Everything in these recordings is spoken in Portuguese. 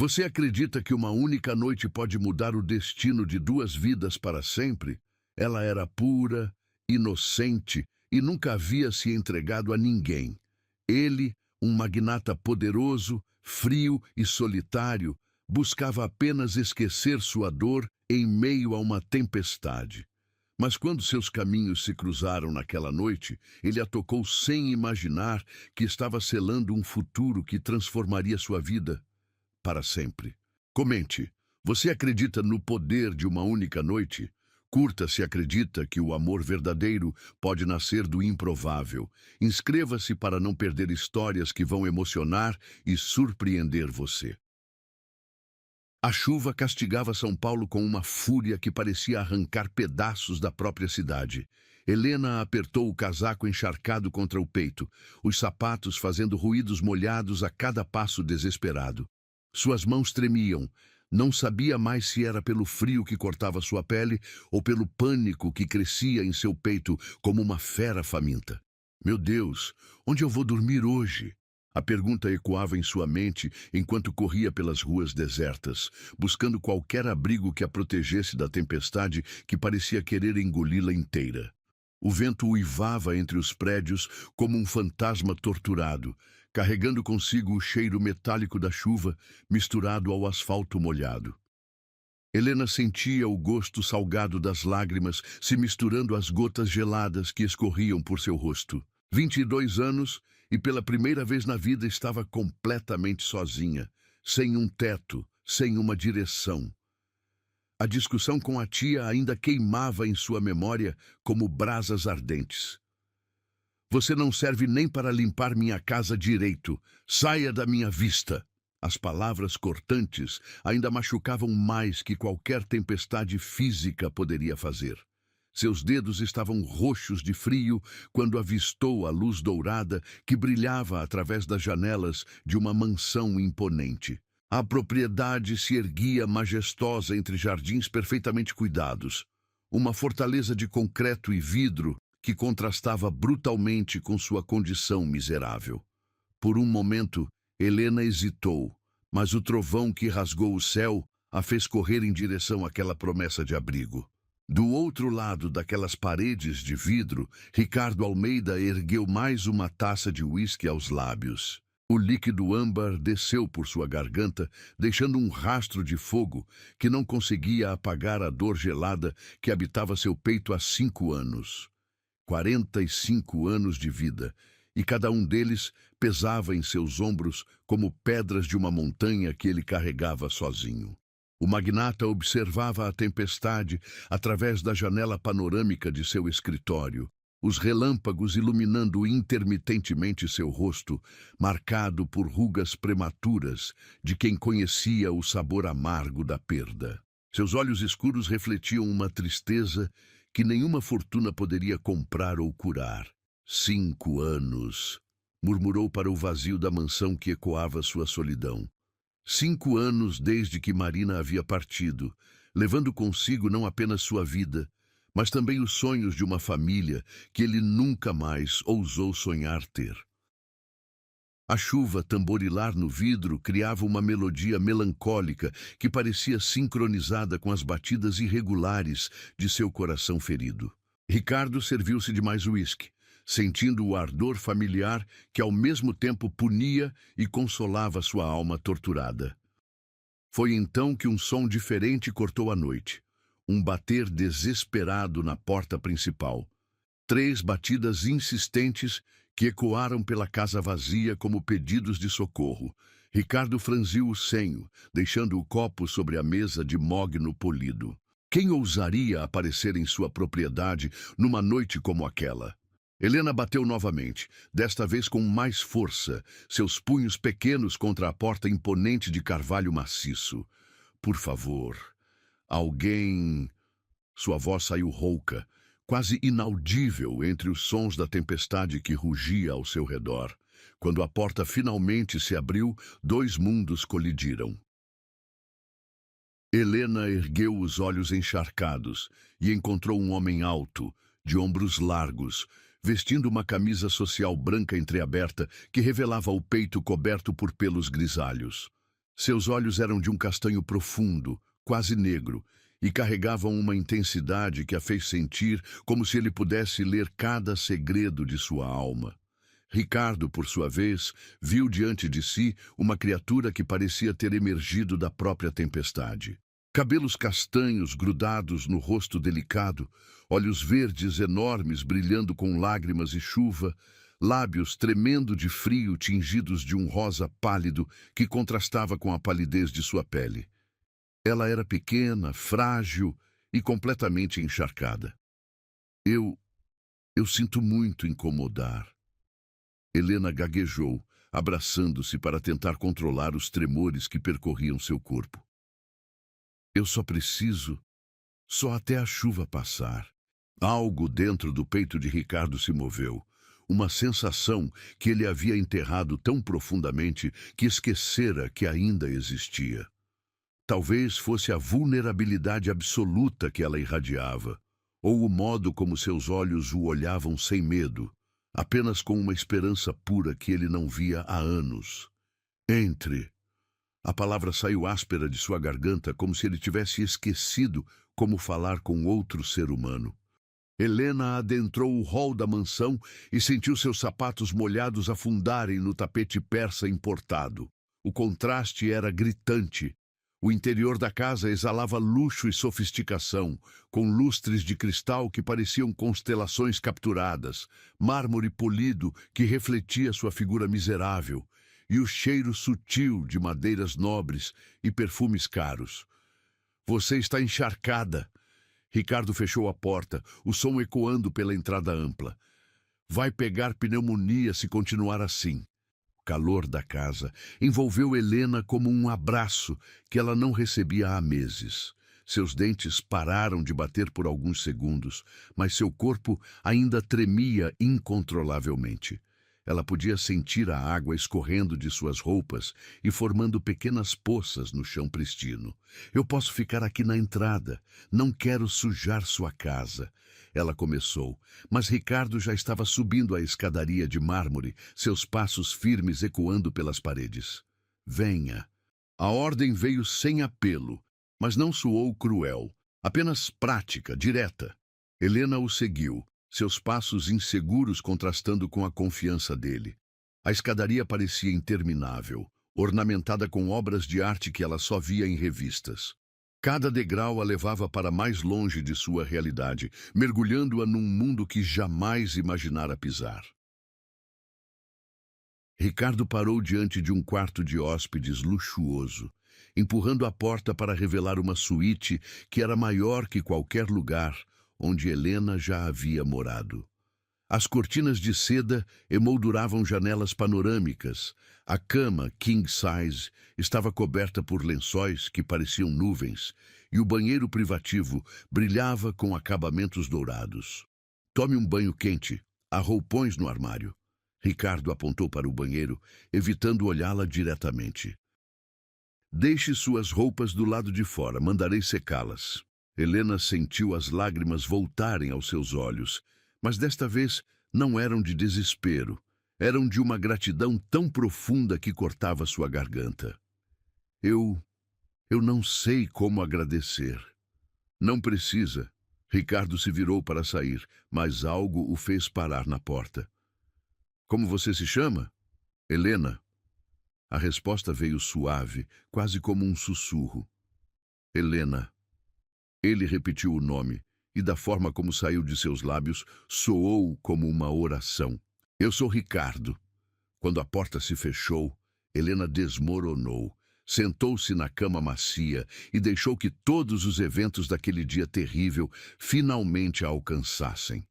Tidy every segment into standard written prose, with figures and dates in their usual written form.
Você acredita que uma única noite pode mudar o destino de duas vidas para sempre? Ela era pura, inocente e nunca havia se entregado a ninguém. Ele, um magnata poderoso, frio e solitário, buscava apenas esquecer sua dor em meio a uma tempestade. Mas quando seus caminhos se cruzaram naquela noite, ele a tocou sem imaginar que estava selando um futuro que transformaria sua vida para sempre. Comente, você acredita no poder de uma única noite? Curta se acredita que o amor verdadeiro pode nascer do improvável. Inscreva-se para não perder histórias que vão emocionar e surpreender você. A chuva castigava São Paulo com uma fúria que parecia arrancar pedaços da própria cidade. Helena apertou o casaco encharcado contra o peito, os sapatos fazendo ruídos molhados a cada passo desesperado. Suas mãos tremiam. Não sabia mais se era pelo frio que cortava sua pele ou pelo pânico que crescia em seu peito como uma fera faminta. Meu Deus, onde eu vou dormir hoje? A pergunta ecoava em sua mente enquanto corria pelas ruas desertas, buscando qualquer abrigo que a protegesse da tempestade que parecia querer engoli-la inteira. O vento uivava entre os prédios como um fantasma torturado, carregando consigo o cheiro metálico da chuva misturado ao asfalto molhado. Helena sentia o gosto salgado das lágrimas se misturando às gotas geladas que escorriam por seu rosto. 22 anos e pela primeira vez na vida estava completamente sozinha, sem um teto, sem uma direção. A discussão com a tia ainda queimava em sua memória como brasas ardentes. Você não serve nem para limpar minha casa direito. Saia da minha vista. As palavras cortantes ainda machucavam mais que qualquer tempestade física poderia fazer. Seus dedos estavam roxos de frio quando avistou a luz dourada que brilhava através das janelas de uma mansão imponente. A propriedade se erguia majestosa entre jardins perfeitamente cuidados. Uma fortaleza de concreto e vidro que contrastava brutalmente com sua condição miserável. Por um momento, Helena hesitou, mas o trovão que rasgou o céu a fez correr em direção àquela promessa de abrigo. Do outro lado daquelas paredes de vidro, Ricardo Almeida ergueu mais uma taça de uísque aos lábios. O líquido âmbar desceu por sua garganta, deixando um rastro de fogo que não conseguia apagar a dor gelada que habitava seu peito há 5 anos. 45 anos de vida, e cada um deles pesava em seus ombros como pedras de uma montanha que ele carregava sozinho. O magnata observava a tempestade através da janela panorâmica de seu escritório, os relâmpagos iluminando intermitentemente seu rosto, marcado por rugas prematuras de quem conhecia o sabor amargo da perda. Seus olhos escuros refletiam uma tristeza que nenhuma fortuna poderia comprar ou curar. 5 anos, murmurou para o vazio da mansão que ecoava sua solidão. 5 anos desde que Marina havia partido, levando consigo não apenas sua vida, mas também os sonhos de uma família que ele nunca mais ousou sonhar ter. A chuva tamborilar no vidro criava uma melodia melancólica que parecia sincronizada com as batidas irregulares de seu coração ferido. Ricardo serviu-se de mais uísque, sentindo o ardor familiar que ao mesmo tempo punia e consolava sua alma torturada. Foi então que um som diferente cortou a noite. Um bater desesperado na porta principal. 3 batidas insistentes que ecoaram pela casa vazia como pedidos de socorro. Ricardo franziu o senho, deixando o copo sobre a mesa de mogno polido. Quem ousaria aparecer em sua propriedade numa noite como aquela? Helena bateu novamente, desta vez com mais força, seus punhos pequenos contra a porta imponente de carvalho maciço. Por favor, alguém... Sua voz saiu rouca, quase inaudível entre os sons da tempestade que rugia ao seu redor. Quando a porta finalmente se abriu, 2 mundos colidiram. Helena ergueu os olhos encharcados e encontrou um homem alto, de ombros largos, vestindo uma camisa social branca entreaberta que revelava o peito coberto por pelos grisalhos. Seus olhos eram de um castanho profundo, quase negro, e carregavam uma intensidade que a fez sentir como se ele pudesse ler cada segredo de sua alma. Ricardo, por sua vez, viu diante de si uma criatura que parecia ter emergido da própria tempestade. Cabelos castanhos grudados no rosto delicado, olhos verdes enormes brilhando com lágrimas e chuva, lábios tremendo de frio tingidos de um rosa pálido que contrastava com a palidez de sua pele. Ela era pequena, frágil e completamente encharcada. Eu sinto muito incomodar. Helena gaguejou, abraçando-se para tentar controlar os tremores que percorriam seu corpo. Eu só até a chuva passar. Algo dentro do peito de Ricardo se moveu. Uma sensação que ele havia enterrado tão profundamente que esquecera que ainda existia. Talvez fosse a vulnerabilidade absoluta que ela irradiava, ou o modo como seus olhos o olhavam sem medo, apenas com uma esperança pura que ele não via há anos. Entre. A palavra saiu áspera de sua garganta, como se ele tivesse esquecido como falar com outro ser humano. Helena adentrou o hall da mansão e sentiu seus sapatos molhados afundarem no tapete persa importado. O contraste era gritante. O interior da casa exalava luxo e sofisticação, com lustres de cristal que pareciam constelações capturadas, mármore polido que refletia sua figura miserável, e o cheiro sutil de madeiras nobres e perfumes caros. Você está encharcada. Ricardo fechou a porta, o som ecoando pela entrada ampla. Vai pegar pneumonia se continuar assim. O calor da casa envolveu Helena como um abraço que ela não recebia há meses. Seus dentes pararam de bater por alguns segundos, mas seu corpo ainda tremia incontrolavelmente. Ela podia sentir a água escorrendo de suas roupas e formando pequenas poças no chão pristino. Eu posso ficar aqui na entrada. Não quero sujar sua casa. Ela começou, mas Ricardo já estava subindo a escadaria de mármore, seus passos firmes ecoando pelas paredes. Venha. A ordem veio sem apelo, mas não soou cruel, apenas prática, direta. Helena o seguiu, seus passos inseguros contrastando com a confiança dele. A escadaria parecia interminável, ornamentada com obras de arte que ela só via em revistas. Cada degrau a levava para mais longe de sua realidade, mergulhando-a num mundo que jamais imaginara pisar. Ricardo parou diante de um quarto de hóspedes luxuoso, empurrando a porta para revelar uma suíte que era maior que qualquer lugar onde Helena já havia morado. As cortinas de seda emolduravam janelas panorâmicas. A cama, king size, estava coberta por lençóis que pareciam nuvens, e o banheiro privativo brilhava com acabamentos dourados. Tome um banho quente. Há roupões no armário. Ricardo apontou para o banheiro, evitando olhá-la diretamente. Deixe suas roupas do lado de fora, mandarei secá-las. Helena sentiu as lágrimas voltarem aos seus olhos, mas desta vez não eram de desespero, eram de uma gratidão tão profunda que cortava sua garganta. Eu não sei como agradecer. Não precisa. Ricardo se virou para sair, mas algo o fez parar na porta. Como você se chama? Helena. A resposta veio suave, quase como um sussurro. Helena. Ele repetiu o nome, e da forma como saiu de seus lábios, soou como uma oração. Eu sou Ricardo. Quando a porta se fechou, Helena desmoronou, sentou-se na cama macia e deixou que todos os eventos daquele dia terrível finalmente a alcançassem.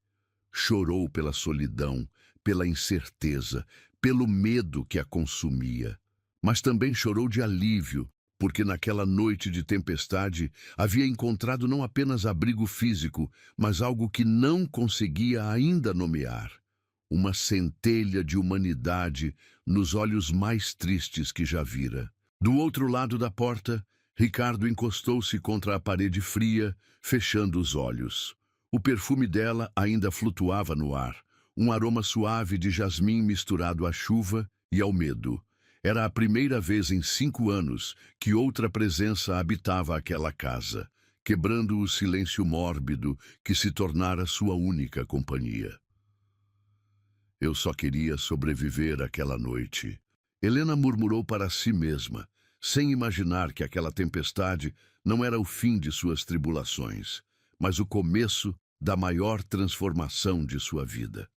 Chorou pela solidão, pela incerteza, pelo medo que a consumia. Mas também chorou de alívio, porque naquela noite de tempestade havia encontrado não apenas abrigo físico, mas algo que não conseguia ainda nomear. Uma centelha de humanidade nos olhos mais tristes que já vira. Do outro lado da porta, Ricardo encostou-se contra a parede fria, fechando os olhos. O perfume dela ainda flutuava no ar, um aroma suave de jasmim misturado à chuva e ao medo. Era a primeira vez em 5 anos que outra presença habitava aquela casa, quebrando o silêncio mórbido que se tornara sua única companhia. Eu só queria sobreviver àquela noite. Helena murmurou para si mesma, sem imaginar que aquela tempestade não era o fim de suas tribulações, mas o começo da maior transformação de sua vida.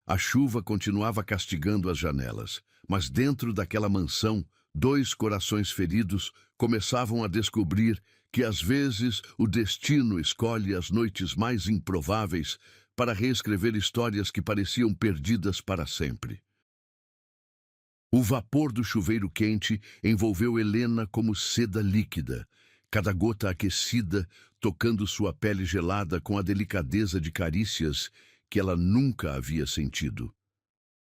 A chuva continuava castigando as janelas, mas dentro daquela mansão, 2 corações feridos começavam a descobrir que às vezes o destino escolhe as noites mais improváveis para reescrever histórias que pareciam perdidas para sempre. O vapor do chuveiro quente envolveu Helena como seda líquida, cada gota aquecida tocando sua pele gelada com a delicadeza de carícias que ela nunca havia sentido.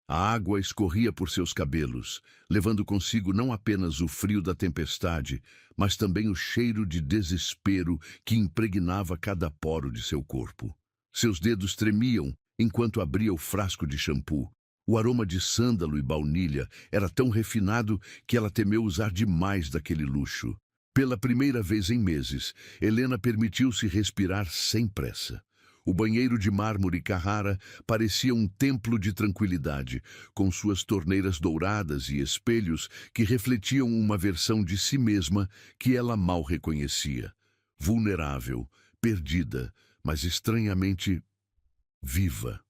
A água escorria por seus cabelos, levando consigo não apenas o frio da tempestade, mas também o cheiro de desespero que impregnava cada poro de seu corpo. Seus dedos tremiam enquanto abria o frasco de shampoo. O aroma de sândalo e baunilha era tão refinado que ela temeu usar demais daquele luxo. Pela primeira vez em meses, Helena permitiu-se respirar sem pressa. O banheiro de mármore Carrara parecia um templo de tranquilidade, com suas torneiras douradas e espelhos que refletiam uma versão de si mesma que ela mal reconhecia. Vulnerável, perdida, mas estranhamente viva.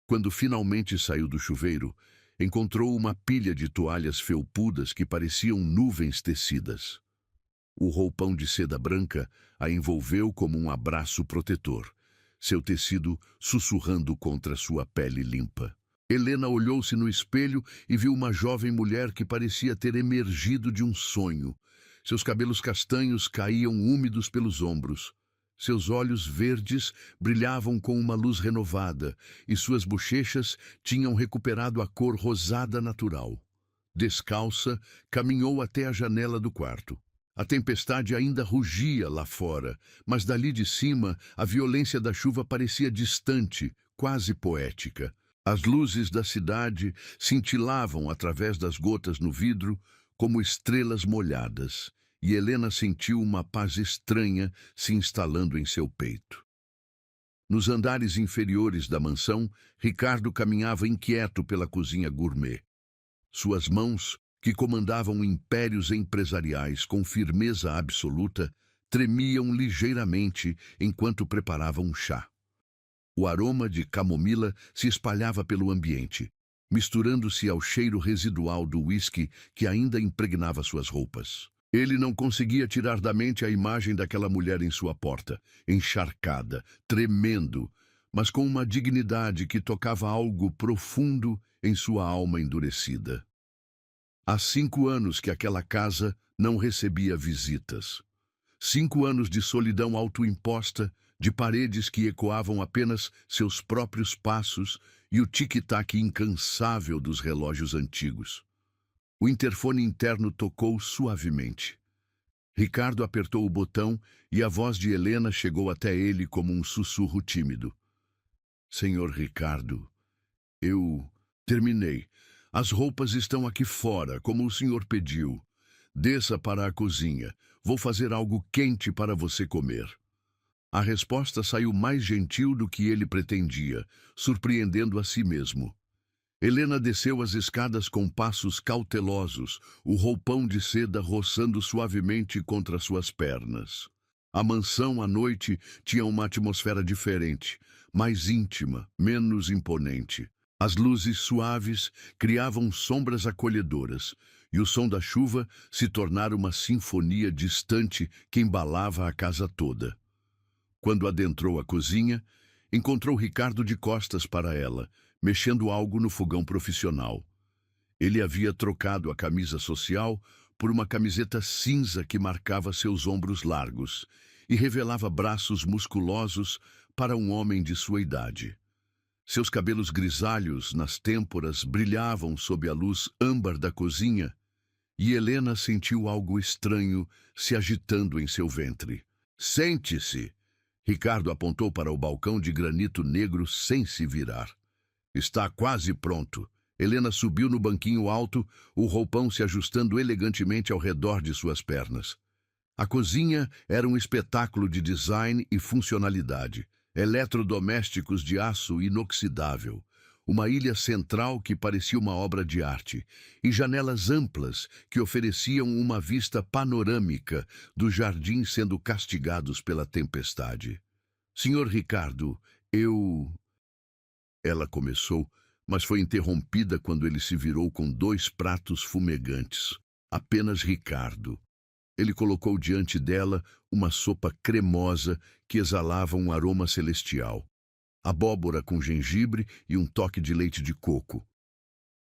Quando finalmente saiu do chuveiro, encontrou uma pilha de toalhas felpudas que pareciam nuvens tecidas. O roupão de seda branca a envolveu como um abraço protetor, seu tecido sussurrando contra sua pele limpa. Helena olhou-se no espelho e viu uma jovem mulher que parecia ter emergido de um sonho. Seus cabelos castanhos caíam úmidos pelos ombros. Seus olhos verdes brilhavam com uma luz renovada e suas bochechas tinham recuperado a cor rosada natural. Descalça, caminhou até a janela do quarto. A tempestade ainda rugia lá fora, mas dali de cima a violência da chuva parecia distante, quase poética. As luzes da cidade cintilavam através das gotas no vidro como estrelas molhadas, e Helena sentiu uma paz estranha se instalando em seu peito. Nos andares inferiores da mansão, Ricardo caminhava inquieto pela cozinha gourmet. Suas mãos, que comandavam impérios empresariais com firmeza absoluta, tremiam ligeiramente enquanto preparava um chá. O aroma de camomila se espalhava pelo ambiente, misturando-se ao cheiro residual do uísque que ainda impregnava suas roupas. Ele não conseguia tirar da mente a imagem daquela mulher em sua porta, encharcada, tremendo, mas com uma dignidade que tocava algo profundo em sua alma endurecida. Há 5 anos que aquela casa não recebia visitas. 5 anos de solidão autoimposta, de paredes que ecoavam apenas seus próprios passos e o tic-tac incansável dos relógios antigos. O interfone interno tocou suavemente. Ricardo apertou o botão e a voz de Helena chegou até ele como um sussurro tímido. Senhor Ricardo, eu terminei. As roupas estão aqui fora, como o senhor pediu. Desça para a cozinha. Vou fazer algo quente para você comer. A resposta saiu mais gentil do que ele pretendia, surpreendendo a si mesmo. Helena desceu as escadas com passos cautelosos, o roupão de seda roçando suavemente contra suas pernas. A mansão à noite tinha uma atmosfera diferente, mais íntima, menos imponente. As luzes suaves criavam sombras acolhedoras, e o som da chuva se tornara uma sinfonia distante que embalava a casa toda. Quando adentrou a cozinha, encontrou Ricardo de costas para ela, mexendo algo no fogão profissional. Ele havia trocado a camisa social por uma camiseta cinza que marcava seus ombros largos e revelava braços musculosos para um homem de sua idade. Seus cabelos grisalhos nas têmporas brilhavam sob a luz âmbar da cozinha, e Helena sentiu algo estranho se agitando em seu ventre. Sente-se! Ricardo apontou para o balcão de granito negro sem se virar. Está quase pronto. Helena subiu no banquinho alto, o roupão se ajustando elegantemente ao redor de suas pernas. A cozinha era um espetáculo de design e funcionalidade. Eletrodomésticos de aço inoxidável, uma ilha central que parecia uma obra de arte, e janelas amplas que ofereciam uma vista panorâmica dos jardins sendo castigados pela tempestade. Senhor Ricardo, eu... Ela começou, mas foi interrompida quando ele se virou com 2 pratos fumegantes. Apenas Ricardo. Ele colocou diante dela uma sopa cremosa que exalava um aroma celestial. Abóbora com gengibre e um toque de leite de coco.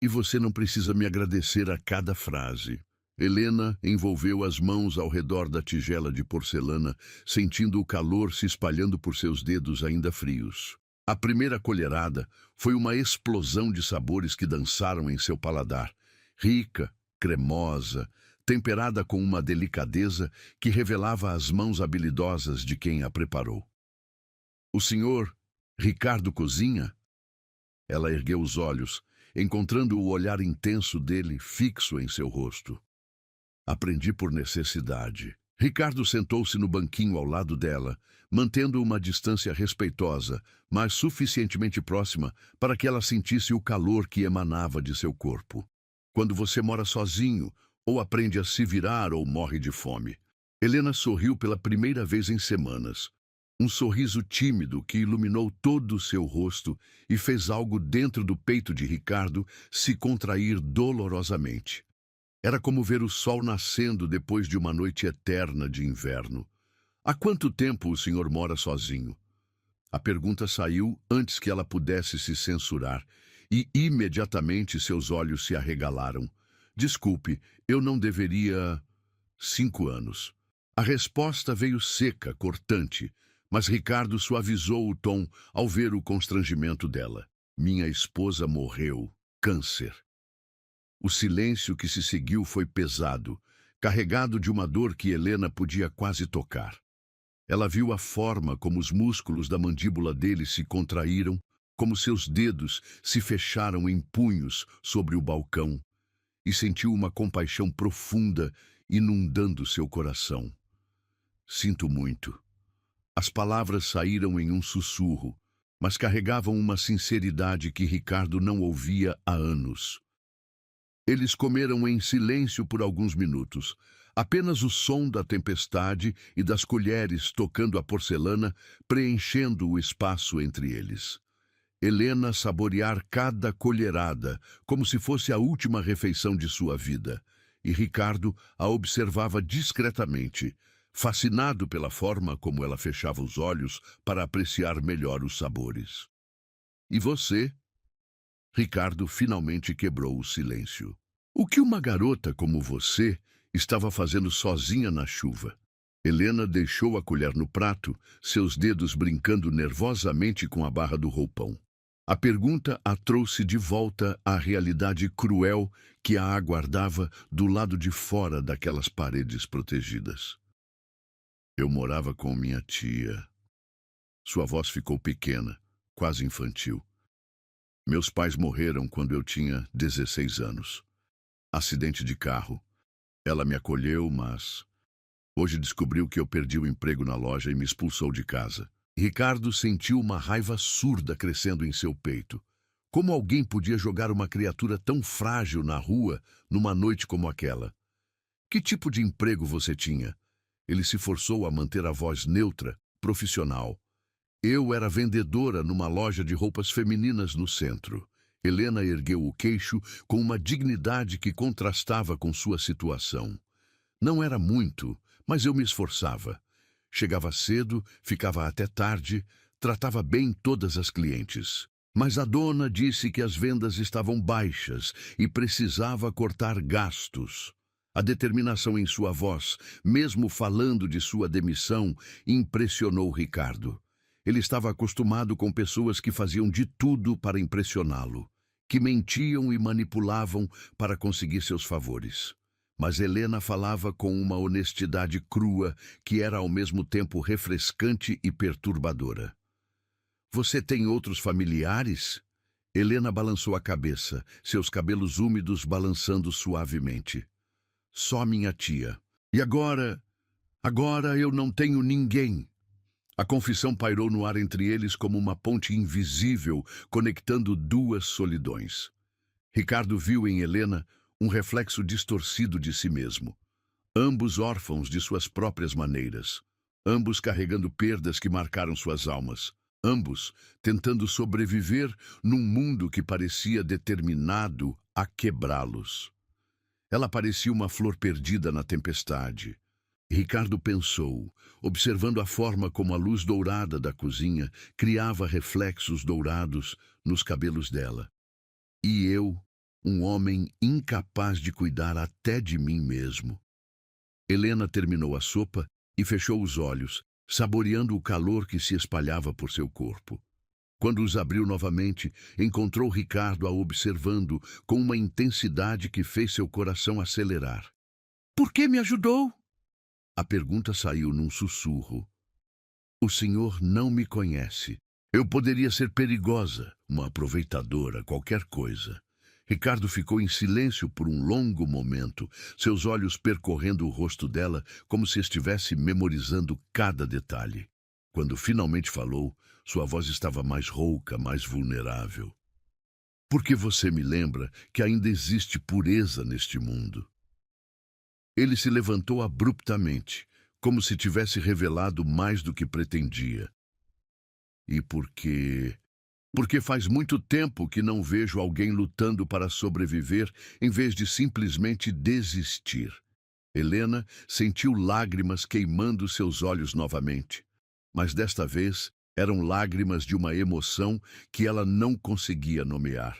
E você não precisa me agradecer a cada frase. Helena envolveu as mãos ao redor da tigela de porcelana, sentindo o calor se espalhando por seus dedos ainda frios. A primeira colherada foi uma explosão de sabores que dançaram em seu paladar, rica, cremosa, temperada com uma delicadeza que revelava as mãos habilidosas de quem a preparou. O senhor Ricardo cozinha? Ela ergueu os olhos, encontrando o olhar intenso dele fixo em seu rosto. Aprendi por necessidade. Ricardo sentou-se no banquinho ao lado dela, mantendo uma distância respeitosa, mas suficientemente próxima para que ela sentisse o calor que emanava de seu corpo. Quando você mora sozinho, ou aprende a se virar ou morre de fome. Helena sorriu pela primeira vez em semanas. Um sorriso tímido que iluminou todo o seu rosto e fez algo dentro do peito de Ricardo se contrair dolorosamente. Era como ver o sol nascendo depois de uma noite eterna de inverno. Há quanto tempo o senhor mora sozinho? A pergunta saiu antes que ela pudesse se censurar, e imediatamente seus olhos se arregalaram. Desculpe, eu não deveria... 5 anos. A resposta veio seca, cortante, mas Ricardo suavizou o tom ao ver o constrangimento dela. Minha esposa morreu. Câncer. O silêncio que se seguiu foi pesado, carregado de uma dor que Helena podia quase tocar. Ela viu a forma como os músculos da mandíbula dele se contraíram, como seus dedos se fecharam em punhos sobre o balcão, e sentiu uma compaixão profunda inundando seu coração. Sinto muito. As palavras saíram em um sussurro, mas carregavam uma sinceridade que Ricardo não ouvia há anos. Eles comeram em silêncio por alguns minutos. Apenas o som da tempestade e das colheres tocando a porcelana preenchendo o espaço entre eles. Helena saborear cada colherada, como se fosse a última refeição de sua vida, e Ricardo a observava discretamente, fascinado pela forma como ela fechava os olhos para apreciar melhor os sabores. E você? Ricardo finalmente quebrou o silêncio. O que uma garota como você estava fazendo sozinha na chuva? Helena deixou a colher no prato, seus dedos brincando nervosamente com a barra do roupão. A pergunta a trouxe de volta à realidade cruel que a aguardava do lado de fora daquelas paredes protegidas. Eu morava com minha tia. Sua voz ficou pequena, quase infantil. Meus pais morreram quando eu tinha 16 anos. Acidente de carro. Ela me acolheu, mas... Hoje descobriu que eu perdi o emprego na loja e me expulsou de casa. Ricardo sentiu uma raiva surda crescendo em seu peito. Como alguém podia jogar uma criatura tão frágil na rua numa noite como aquela? Que tipo de emprego você tinha? Ele se forçou a manter a voz neutra, profissional. Eu era vendedora numa loja de roupas femininas no centro. Helena ergueu o queixo com uma dignidade que contrastava com sua situação. Não era muito, mas eu me esforçava. Chegava cedo, ficava até tarde, tratava bem todas as clientes. Mas a dona disse que as vendas estavam baixas e precisava cortar gastos. A determinação em sua voz, mesmo falando de sua demissão, impressionou Ricardo. Ele estava acostumado com pessoas que faziam de tudo para impressioná-lo, que mentiam e manipulavam para conseguir seus favores. Mas Helena falava com uma honestidade crua que era ao mesmo tempo refrescante e perturbadora. Você tem outros familiares? Helena balançou a cabeça, seus cabelos úmidos balançando suavemente. Só minha tia. E agora? Agora eu não tenho ninguém. A confissão pairou no ar entre eles como uma ponte invisível, conectando duas solidões. Ricardo viu em Helena um reflexo distorcido de si mesmo. Ambos órfãos de suas próprias maneiras. Ambos carregando perdas que marcaram suas almas. Ambos tentando sobreviver num mundo que parecia determinado a quebrá-los. Ela parecia uma flor perdida na tempestade. Ricardo pensou, observando a forma como a luz dourada da cozinha criava reflexos dourados nos cabelos dela. E eu, um homem incapaz de cuidar até de mim mesmo. Helena terminou a sopa e fechou os olhos, saboreando o calor que se espalhava por seu corpo. Quando os abriu novamente, encontrou Ricardo a observando com uma intensidade que fez seu coração acelerar. "Por que me ajudou?" A pergunta saiu num sussurro. "O senhor não me conhece. Eu poderia ser perigosa, uma aproveitadora, qualquer coisa." Ricardo ficou em silêncio por um longo momento, seus olhos percorrendo o rosto dela como se estivesse memorizando cada detalhe. Quando finalmente falou, sua voz estava mais rouca, mais vulnerável. "Porque você me lembra que ainda existe pureza neste mundo." Ele se levantou abruptamente, como se tivesse revelado mais do que pretendia. "E porque faz muito tempo que não vejo alguém lutando para sobreviver em vez de simplesmente desistir." Helena sentiu lágrimas queimando seus olhos novamente, mas desta vez eram lágrimas de uma emoção que ela não conseguia nomear.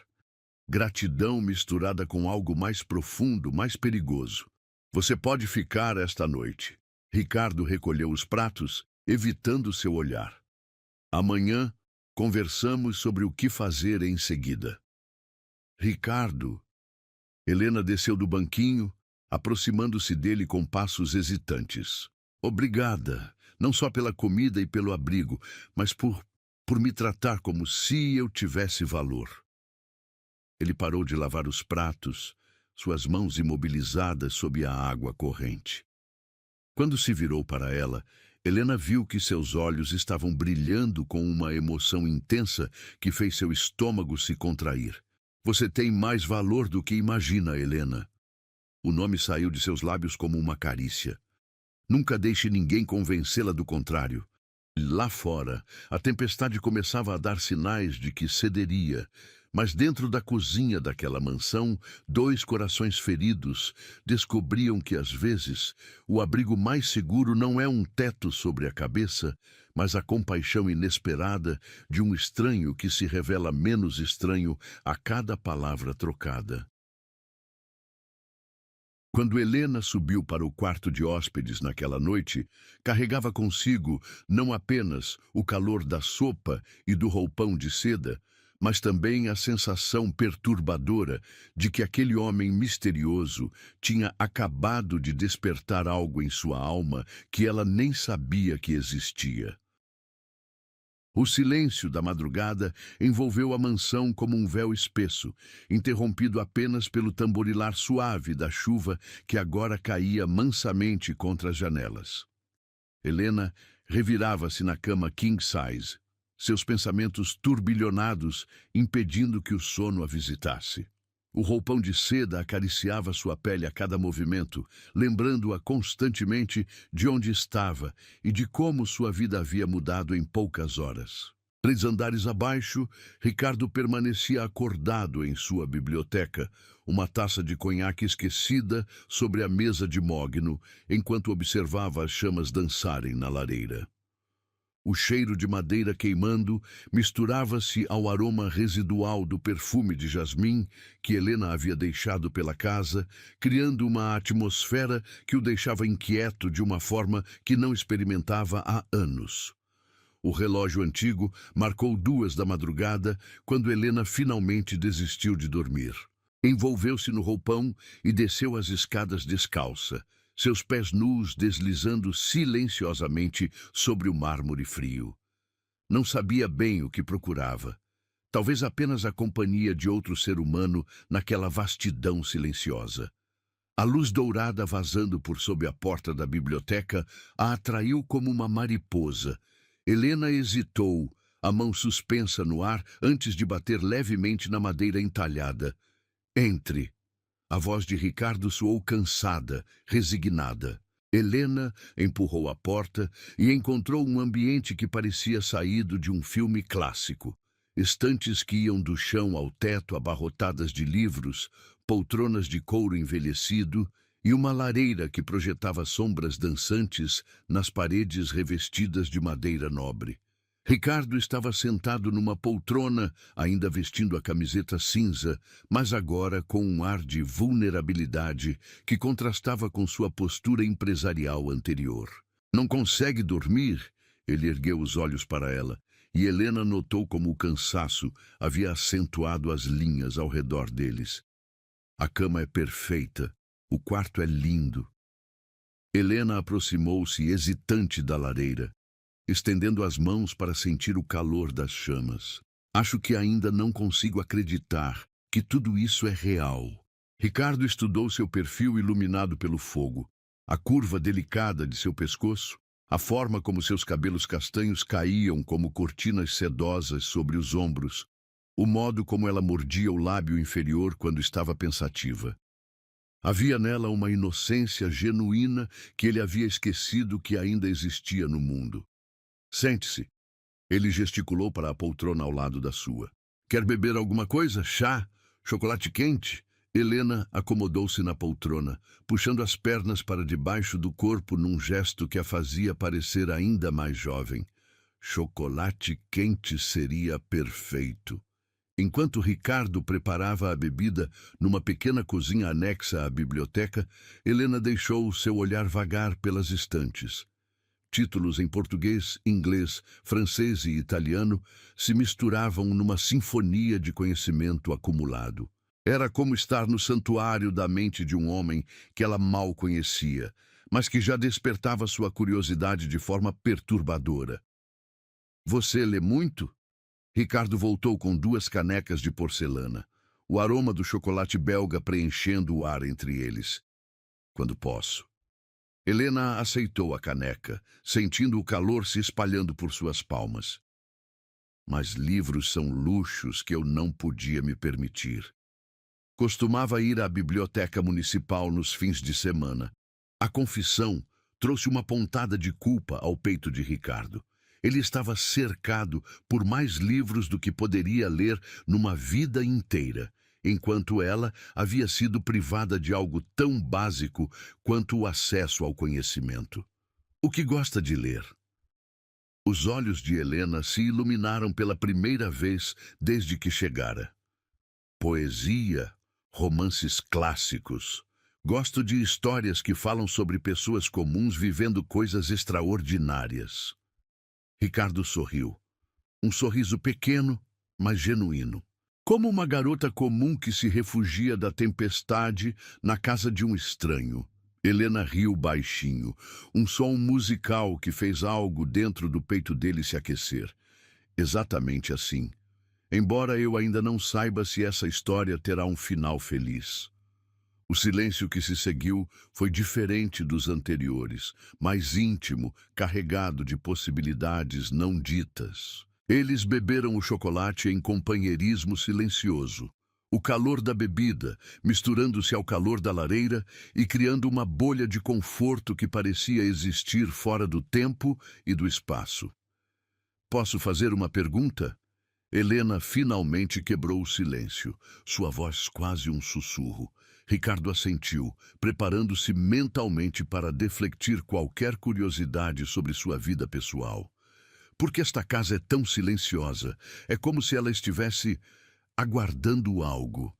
Gratidão misturada com algo mais profundo, mais perigoso. "Você pode ficar esta noite." Ricardo recolheu os pratos, evitando seu olhar. "Amanhã conversamos sobre o que fazer em seguida." "Ricardo." Helena desceu do banquinho, aproximando-se dele com passos hesitantes. "Obrigada, não só pela comida e pelo abrigo, mas por me tratar como se eu tivesse valor." Ele parou de lavar os pratos, suas mãos imobilizadas sob a água corrente. Quando se virou para ela, Helena viu que seus olhos estavam brilhando com uma emoção intensa que fez seu estômago se contrair. "Você tem mais valor do que imagina, Helena." O nome saiu de seus lábios como uma carícia. Nunca deixe ninguém convencê-la do contrário. Lá fora, a tempestade começava a dar sinais de que cederia, mas dentro da cozinha daquela mansão, dois corações feridos descobriam que, às vezes, o abrigo mais seguro não é um teto sobre a cabeça, mas a compaixão inesperada de um estranho que se revela menos estranho a cada palavra trocada. Quando Helena subiu para o quarto de hóspedes naquela noite, carregava consigo não apenas o calor da sopa e do roupão de seda, mas também a sensação perturbadora de que aquele homem misterioso tinha acabado de despertar algo em sua alma que ela nem sabia que existia. O silêncio da madrugada envolveu a mansão como um véu espesso, interrompido apenas pelo tamborilar suave da chuva que agora caía mansamente contra as janelas. Helena revirava-se na cama king size, seus pensamentos turbilhonados impedindo que o sono a visitasse. O roupão de seda acariciava sua pele a cada movimento, lembrando-a constantemente de onde estava e de como sua vida havia mudado em poucas horas. 3 andares abaixo, Ricardo permanecia acordado em sua biblioteca, uma taça de conhaque esquecida sobre a mesa de mogno, enquanto observava as chamas dançarem na lareira. O cheiro de madeira queimando misturava-se ao aroma residual do perfume de jasmim que Helena havia deixado pela casa, criando uma atmosfera que o deixava inquieto de uma forma que não experimentava há anos. O relógio antigo marcou 2 da madrugada quando Helena finalmente desistiu de dormir. Envolveu-se no roupão e desceu as escadas descalça, seus pés nus deslizando silenciosamente sobre o mármore frio. Não sabia bem o que procurava. talvez apenas a companhia de outro ser humano naquela vastidão silenciosa. A luz dourada vazando por sob a porta da biblioteca a atraiu como uma mariposa. Helena hesitou, a mão suspensa no ar antes de bater levemente na madeira entalhada. Entre. A voz de Ricardo soou cansada, resignada. Helena empurrou a porta e encontrou um ambiente que parecia saído de um filme clássico. Estantes que iam do chão ao teto abarrotadas de livros, poltronas de couro envelhecido e uma lareira que projetava sombras dançantes nas paredes revestidas de madeira nobre. Ricardo estava sentado numa poltrona, ainda vestindo a camiseta cinza, mas agora com um ar de vulnerabilidade que contrastava com sua postura empresarial anterior. Não consegue dormir? Ele ergueu os olhos para ela, e Helena notou como o cansaço havia acentuado as linhas ao redor deles. A cama é perfeita, o quarto é lindo. Helena aproximou-se hesitante da lareira, estendendo as mãos para sentir o calor das chamas. Acho que ainda não consigo acreditar que tudo isso é real. Ricardo estudou seu perfil iluminado pelo fogo, a curva delicada de seu pescoço, a forma como seus cabelos castanhos caíam como cortinas sedosas sobre os ombros, o modo como ela mordia o lábio inferior quando estava pensativa. Havia nela uma inocência genuína que ele havia esquecido que ainda existia no mundo. Sente-se. Ele gesticulou para a poltrona ao lado da sua. Quer beber alguma coisa? Chá? Chocolate quente? Helena acomodou-se na poltrona, puxando as pernas para debaixo do corpo num gesto que a fazia parecer ainda mais jovem. Chocolate quente seria perfeito. Enquanto Ricardo preparava a bebida numa pequena cozinha anexa à biblioteca, Helena deixou seu olhar vagar pelas estantes. Títulos em português, inglês, francês e italiano se misturavam numa sinfonia de conhecimento acumulado. Era como estar no santuário da mente de um homem que ela mal conhecia, mas que já despertava sua curiosidade de forma perturbadora. Você lê muito? Ricardo voltou com 2 canecas de porcelana, o aroma do chocolate belga preenchendo o ar entre eles. Quando posso. Helena aceitou a caneca, sentindo o calor se espalhando por suas palmas. Mas livros são luxos que eu não podia me permitir. Costumava ir à biblioteca municipal nos fins de semana. A confissão trouxe uma pontada de culpa ao peito de Ricardo. Ele estava cercado por mais livros do que poderia ler numa vida inteira, enquanto ela havia sido privada de algo tão básico quanto o acesso ao conhecimento. O que gosta de ler? Os olhos de Helena se iluminaram pela primeira vez desde que chegara. Poesia, romances clássicos. Gosto de histórias que falam sobre pessoas comuns vivendo coisas extraordinárias. Ricardo sorriu. Um sorriso pequeno, mas genuíno. Como uma garota comum que se refugia da tempestade na casa de um estranho. Helena riu baixinho, um som musical que fez algo dentro do peito dele se aquecer. Exatamente assim. Embora eu ainda não saiba se essa história terá um final feliz. O silêncio que se seguiu foi diferente dos anteriores, mais íntimo, carregado de possibilidades não ditas. Eles beberam o chocolate em companheirismo silencioso. O calor da bebida, misturando-se ao calor da lareira e criando uma bolha de conforto que parecia existir fora do tempo e do espaço. Posso fazer uma pergunta? Helena finalmente quebrou o silêncio, sua voz quase um sussurro. Ricardo assentiu, preparando-se mentalmente para deflectir qualquer curiosidade sobre sua vida pessoal. Por que esta casa é tão silenciosa? É como se ela estivesse aguardando algo.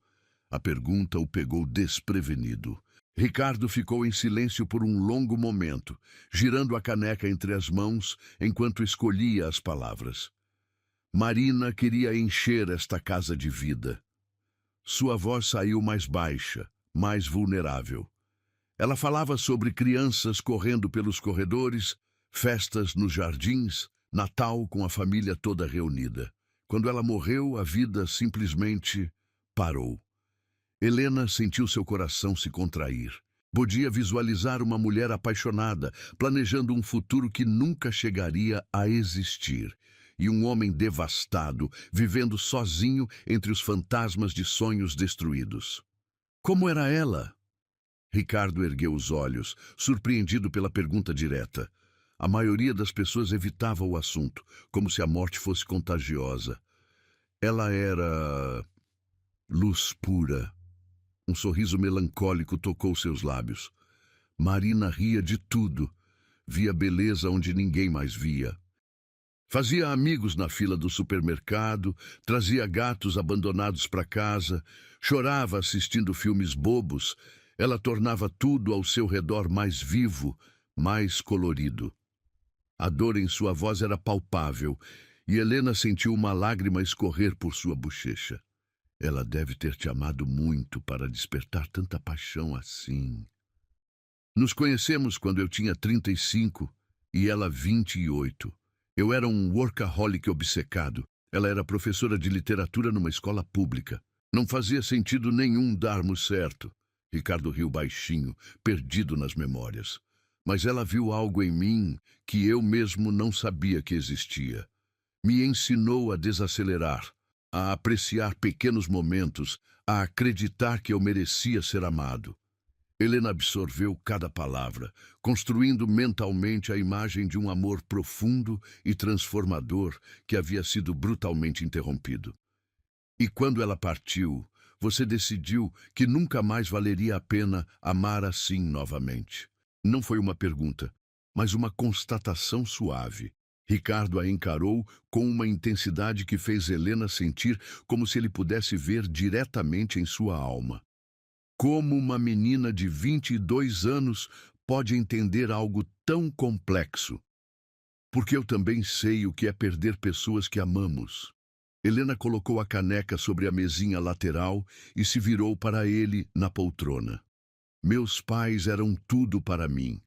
A pergunta o pegou desprevenido. Ricardo ficou em silêncio por um longo momento, girando a caneca entre as mãos enquanto escolhia as palavras. Marina queria encher esta casa de vida. Sua voz saiu mais baixa, mais vulnerável. Ela falava sobre crianças correndo pelos corredores, festas nos jardins, Natal com a família toda reunida. Quando ela morreu, a vida simplesmente parou. Helena sentiu seu coração se contrair. Podia visualizar uma mulher apaixonada, planejando um futuro que nunca chegaria a existir. E um homem devastado, vivendo sozinho entre os fantasmas de sonhos destruídos. Como era ela? Ricardo ergueu os olhos, surpreendido pela pergunta direta. A maioria das pessoas evitava o assunto, como se a morte fosse contagiosa. Ela era luz pura. Um sorriso melancólico tocou seus lábios. Marina ria de tudo. Via beleza onde ninguém mais via. Fazia amigos na fila do supermercado, trazia gatos abandonados para casa, chorava assistindo filmes bobos. Ela tornava tudo ao seu redor mais vivo, mais colorido. A dor em sua voz era palpável, e Helena sentiu uma lágrima escorrer por sua bochecha. Ela deve ter te amado muito para despertar tanta paixão assim. Nos conhecemos quando eu tinha 35 e ela 28. Eu era um workaholic obcecado. Ela era professora de literatura numa escola pública. Não fazia sentido nenhum darmos certo. Ricardo riu baixinho, perdido nas memórias. Mas ela viu algo em mim que eu mesmo não sabia que existia. Me ensinou a desacelerar, a apreciar pequenos momentos, a acreditar que eu merecia ser amado. Helena absorveu cada palavra, construindo mentalmente a imagem de um amor profundo e transformador que havia sido brutalmente interrompido. E quando ela partiu, você decidiu que nunca mais valeria a pena amar assim novamente. Não foi uma pergunta, mas uma constatação suave. Ricardo a encarou com uma intensidade que fez Helena sentir como se ele pudesse ver diretamente em sua alma. Como uma menina de 22 anos pode entender algo tão complexo? Porque eu também sei o que é perder pessoas que amamos. Helena colocou a caneca sobre a mesinha lateral e se virou para ele na poltrona. Meus pais eram tudo para mim.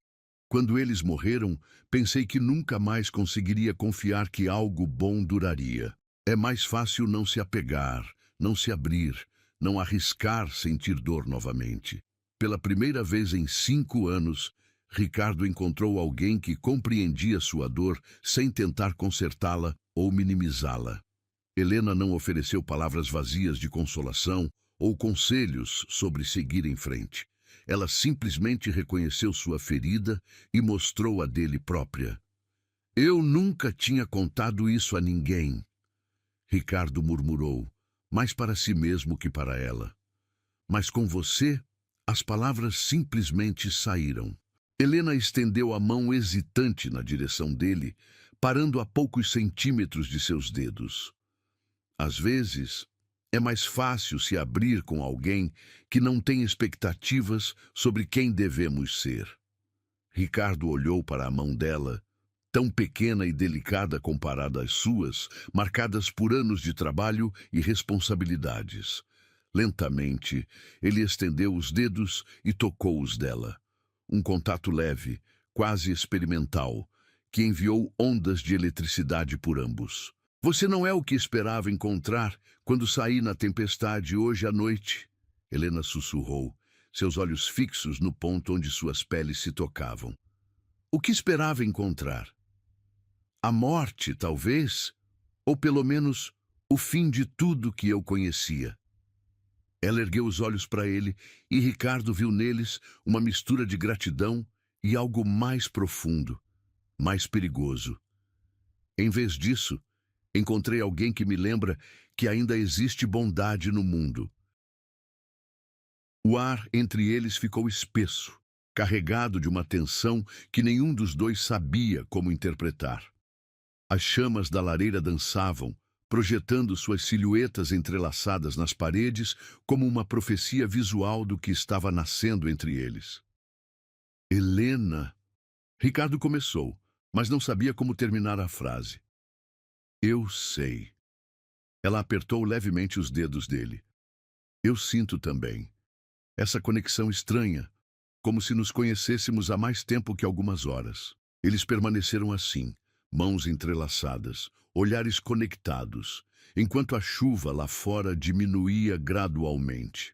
Quando eles morreram, pensei que nunca mais conseguiria confiar que algo bom duraria. É mais fácil não se apegar, não se abrir, não arriscar sentir dor novamente. Pela primeira vez em 5 anos, Ricardo encontrou alguém que compreendia sua dor sem tentar consertá-la ou minimizá-la. Helena não ofereceu palavras vazias de consolação ou conselhos sobre seguir em frente. Ela simplesmente reconheceu sua ferida e mostrou a dele própria. Eu nunca tinha contado isso a ninguém, Ricardo murmurou, mais para si mesmo que para ela. Mas com você, as palavras simplesmente saíram. Helena estendeu a mão hesitante na direção dele, parando a poucos centímetros de seus dedos. Às vezes, é mais fácil se abrir com alguém que não tem expectativas sobre quem devemos ser. Ricardo olhou para a mão dela, tão pequena e delicada comparada às suas, marcadas por anos de trabalho e responsabilidades. Lentamente, ele estendeu os dedos e tocou os dela. Um contato leve, quase experimental, que enviou ondas de eletricidade por ambos. Você não é o que esperava encontrar quando saí na tempestade hoje à noite, Helena sussurrou, seus olhos fixos no ponto onde suas peles se tocavam. O que esperava encontrar? A morte, talvez, ou pelo menos o fim de tudo que eu conhecia. Ela ergueu os olhos para ele e Ricardo viu neles uma mistura de gratidão e algo mais profundo, mais perigoso. Em vez disso, encontrei alguém que me lembra que ainda existe bondade no mundo. O ar entre eles ficou espesso, carregado de uma tensão que nenhum dos dois sabia como interpretar. As chamas da lareira dançavam, projetando suas silhuetas entrelaçadas nas paredes como uma profecia visual do que estava nascendo entre eles. Helena! Ricardo começou, mas não sabia como terminar a frase. Eu sei. Ela apertou levemente os dedos dele. Eu sinto também. Essa conexão estranha, como se nos conhecêssemos há mais tempo que algumas horas. Eles permaneceram assim, mãos entrelaçadas, olhares conectados, enquanto a chuva lá fora diminuía gradualmente.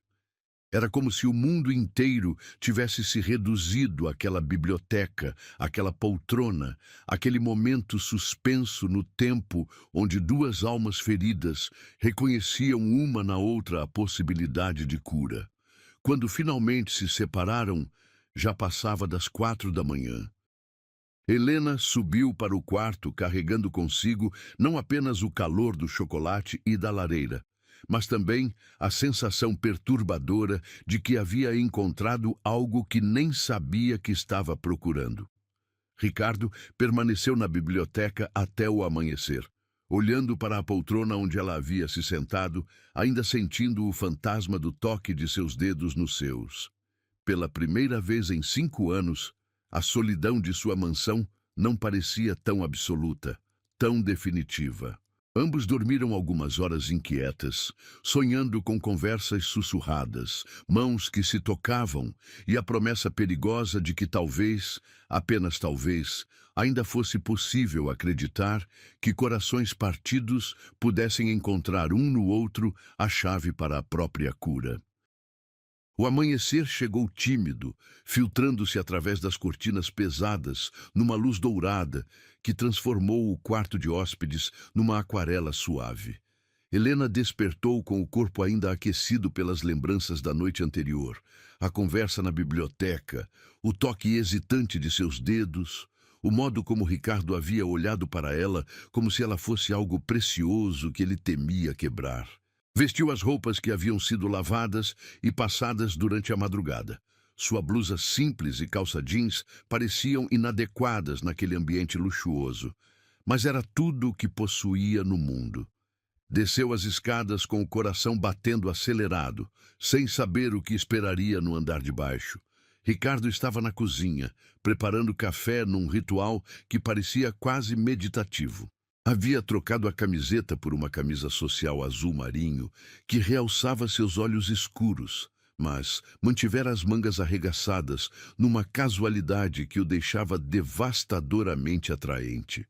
Era como se o mundo inteiro tivesse se reduzido àquela biblioteca, àquela poltrona, aquele momento suspenso no tempo onde duas almas feridas reconheciam uma na outra a possibilidade de cura. Quando finalmente se separaram, já passava das 4 da manhã. Helena subiu para o quarto carregando consigo não apenas o calor do chocolate e da lareira, mas também a sensação perturbadora de que havia encontrado algo que nem sabia que estava procurando. Ricardo permaneceu na biblioteca até o amanhecer, olhando para a poltrona onde ela havia se sentado, ainda sentindo o fantasma do toque de seus dedos nos seus. Pela primeira vez em 5 anos, a solidão de sua mansão não parecia tão absoluta, tão definitiva. Ambos dormiram algumas horas inquietas, sonhando com conversas sussurradas, mãos que se tocavam e a promessa perigosa de que talvez, apenas talvez, ainda fosse possível acreditar que corações partidos pudessem encontrar um no outro a chave para a própria cura. O amanhecer chegou tímido, filtrando-se através das cortinas pesadas, numa luz dourada, que transformou o quarto de hóspedes numa aquarela suave. Helena despertou com o corpo ainda aquecido pelas lembranças da noite anterior, a conversa na biblioteca, o toque hesitante de seus dedos, o modo como Ricardo havia olhado para ela como se ela fosse algo precioso que ele temia quebrar. Vestiu as roupas que haviam sido lavadas e passadas durante a madrugada. Sua blusa simples e calça jeans pareciam inadequadas naquele ambiente luxuoso, mas era tudo o que possuía no mundo. Desceu as escadas com o coração batendo acelerado, sem saber o que esperaria no andar de baixo. Ricardo estava na cozinha, preparando café num ritual que parecia quase meditativo. Havia trocado a camiseta por uma camisa social azul marinho que realçava seus olhos escuros, mas mantivera as mangas arregaçadas numa casualidade que o deixava devastadoramente atraente.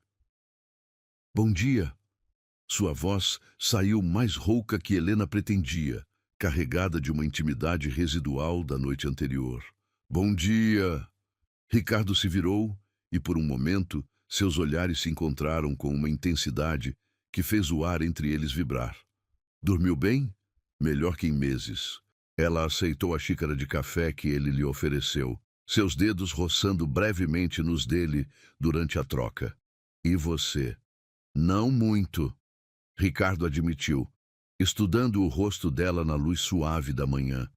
"Bom dia." Sua voz saiu mais rouca que Helena pretendia, carregada de uma intimidade residual da noite anterior. "Bom dia." Ricardo se virou e, por um momento, seus olhares se encontraram com uma intensidade que fez o ar entre eles vibrar. "Dormiu bem?" "Melhor que em meses." Ela aceitou a xícara de café que ele lhe ofereceu, seus dedos roçando brevemente nos dele durante a troca. "E você?" "Não muito." Ricardo admitiu, estudando o rosto dela na luz suave da manhã.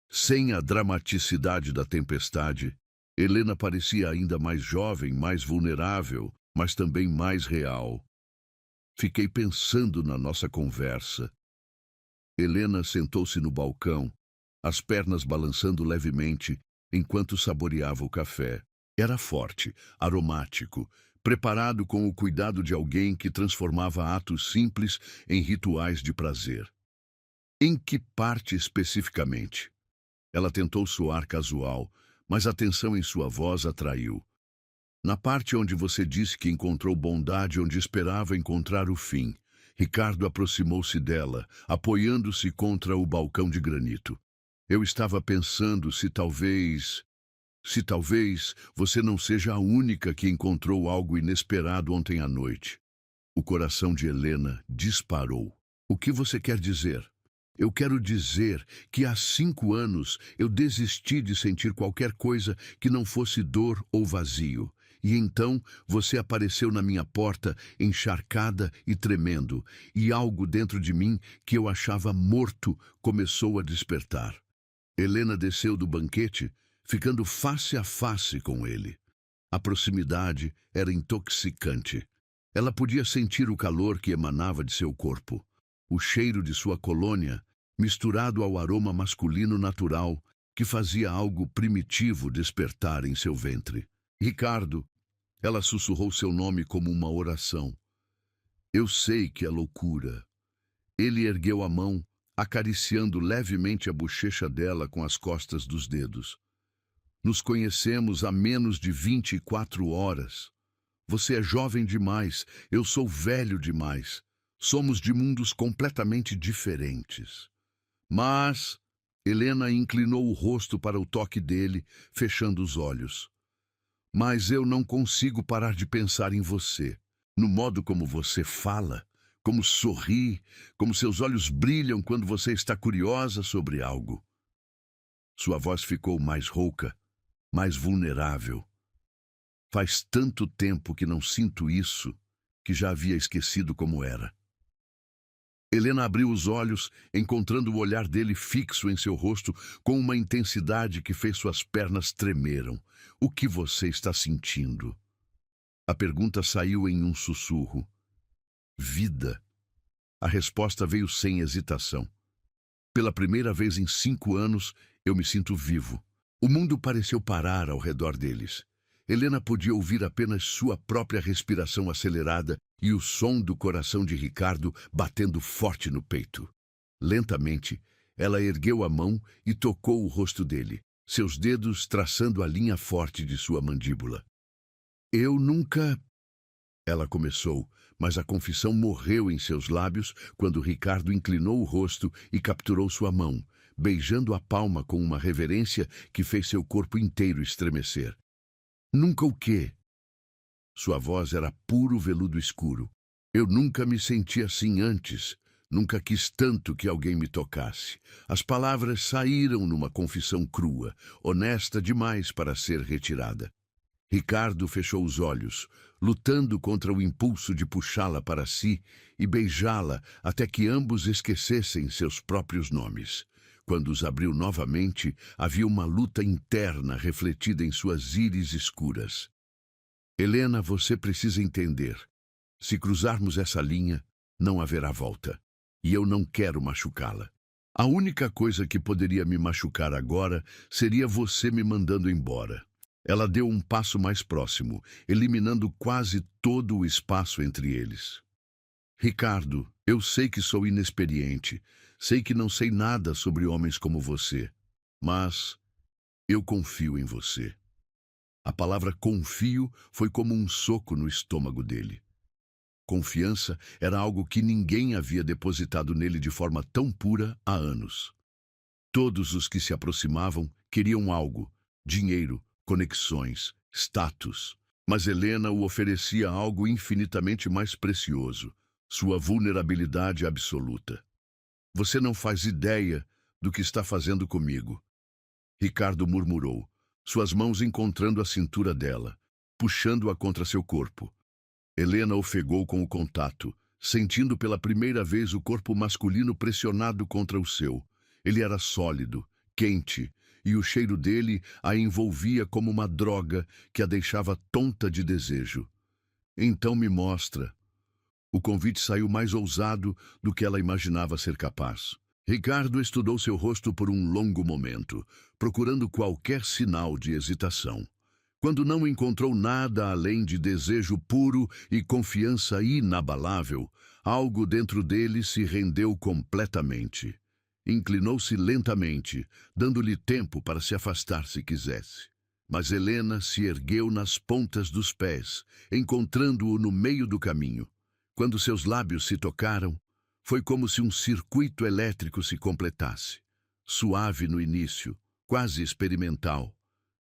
Sem a dramaticidade da tempestade, Helena parecia ainda mais jovem, mais vulnerável, mas também mais real. "Fiquei pensando na nossa conversa." Helena sentou-se no balcão, as pernas balançando levemente, enquanto saboreava o café. Era forte, aromático, preparado com o cuidado de alguém que transformava atos simples em rituais de prazer. "Em que parte especificamente?" Ela tentou soar casual, mas a tensão em sua voz atraiu. "Na parte onde você disse que encontrou bondade onde esperava encontrar o fim." Ricardo aproximou-se dela, apoiando-se contra o balcão de granito. "Eu estava pensando se talvez você não seja a única que encontrou algo inesperado ontem à noite." O coração de Helena disparou. "O que você quer dizer?" "Eu quero dizer que há 5 anos eu desisti de sentir qualquer coisa que não fosse dor ou vazio. E então você apareceu na minha porta, encharcada e tremendo, e algo dentro de mim que eu achava morto começou a despertar." Helena desceu do banquete, ficando face a face com ele. A proximidade era intoxicante. Ela podia sentir o calor que emanava de seu corpo, o cheiro de sua colônia, misturado ao aroma masculino natural que fazia algo primitivo despertar em seu ventre. "Ricardo." Ela sussurrou seu nome como uma oração. "Eu sei que é loucura." Ele ergueu a mão, acariciando levemente a bochecha dela com as costas dos dedos. "Nos conhecemos há menos de 24 horas. Você é jovem demais, eu sou velho demais. Somos de mundos completamente diferentes. Mas Helena inclinou o rosto para o toque dele, fechando os olhos. Mas eu não consigo parar de pensar em você, no modo como você fala, como sorri, como seus olhos brilham quando você está curiosa sobre algo. Sua voz ficou mais rouca, mais vulnerável. Faz tanto tempo que não sinto isso, que já havia esquecido como era. Helena abriu os olhos, encontrando o olhar dele fixo em seu rosto com uma intensidade que fez suas pernas tremeram. O que você está sentindo? A pergunta saiu em um sussurro. Vida. A resposta veio sem hesitação. Pela primeira vez em 5 anos, eu me sinto vivo. O mundo pareceu parar ao redor deles. Helena podia ouvir apenas sua própria respiração acelerada e o som do coração de Ricardo batendo forte no peito. Lentamente, ela ergueu a mão e tocou o rosto dele, seus dedos traçando a linha forte de sua mandíbula. Eu nunca... Ela começou, mas a confissão morreu em seus lábios quando Ricardo inclinou o rosto e capturou sua mão, beijando a palma com uma reverência que fez seu corpo inteiro estremecer. Nunca o quê? Sua voz era puro veludo escuro. Eu nunca me senti assim antes. Nunca quis tanto que alguém me tocasse. As palavras saíram numa confissão crua, honesta demais para ser retirada. Ricardo fechou os olhos, lutando contra o impulso de puxá-la para si e beijá-la até que ambos esquecessem seus próprios nomes. Quando os abriu novamente, havia uma luta interna refletida em suas íris escuras. Helena, você precisa entender. Se cruzarmos essa linha, não haverá volta. E eu não quero machucá-la. A única coisa que poderia me machucar agora seria você me mandando embora. Ela deu um passo mais próximo, eliminando quase todo o espaço entre eles. Ricardo, eu sei que sou inexperiente. Sei que não sei nada sobre homens como você, mas eu confio em você. A palavra confio foi como um soco no estômago dele. Confiança era algo que ninguém havia depositado nele de forma tão pura há anos. Todos os que se aproximavam queriam algo, dinheiro, conexões, status. Mas Helena o oferecia algo infinitamente mais precioso, sua vulnerabilidade absoluta. Você não faz ideia do que está fazendo comigo. Ricardo murmurou, suas mãos encontrando a cintura dela, puxando-a contra seu corpo. Helena ofegou com o contato, sentindo pela primeira vez o corpo masculino pressionado contra o seu. Ele era sólido, quente, e o cheiro dele a envolvia como uma droga que a deixava tonta de desejo. Então me mostra. O convite saiu mais ousado do que ela imaginava ser capaz. Ricardo estudou seu rosto por um longo momento, procurando qualquer sinal de hesitação. Quando não encontrou nada além de desejo puro e confiança inabalável, algo dentro dele se rendeu completamente. Inclinou-se lentamente, dando-lhe tempo para se afastar se quisesse. Mas Helena se ergueu nas pontas dos pés, encontrando-o no meio do caminho. Quando seus lábios se tocaram, foi como se um circuito elétrico se completasse. Suave no início, quase experimental.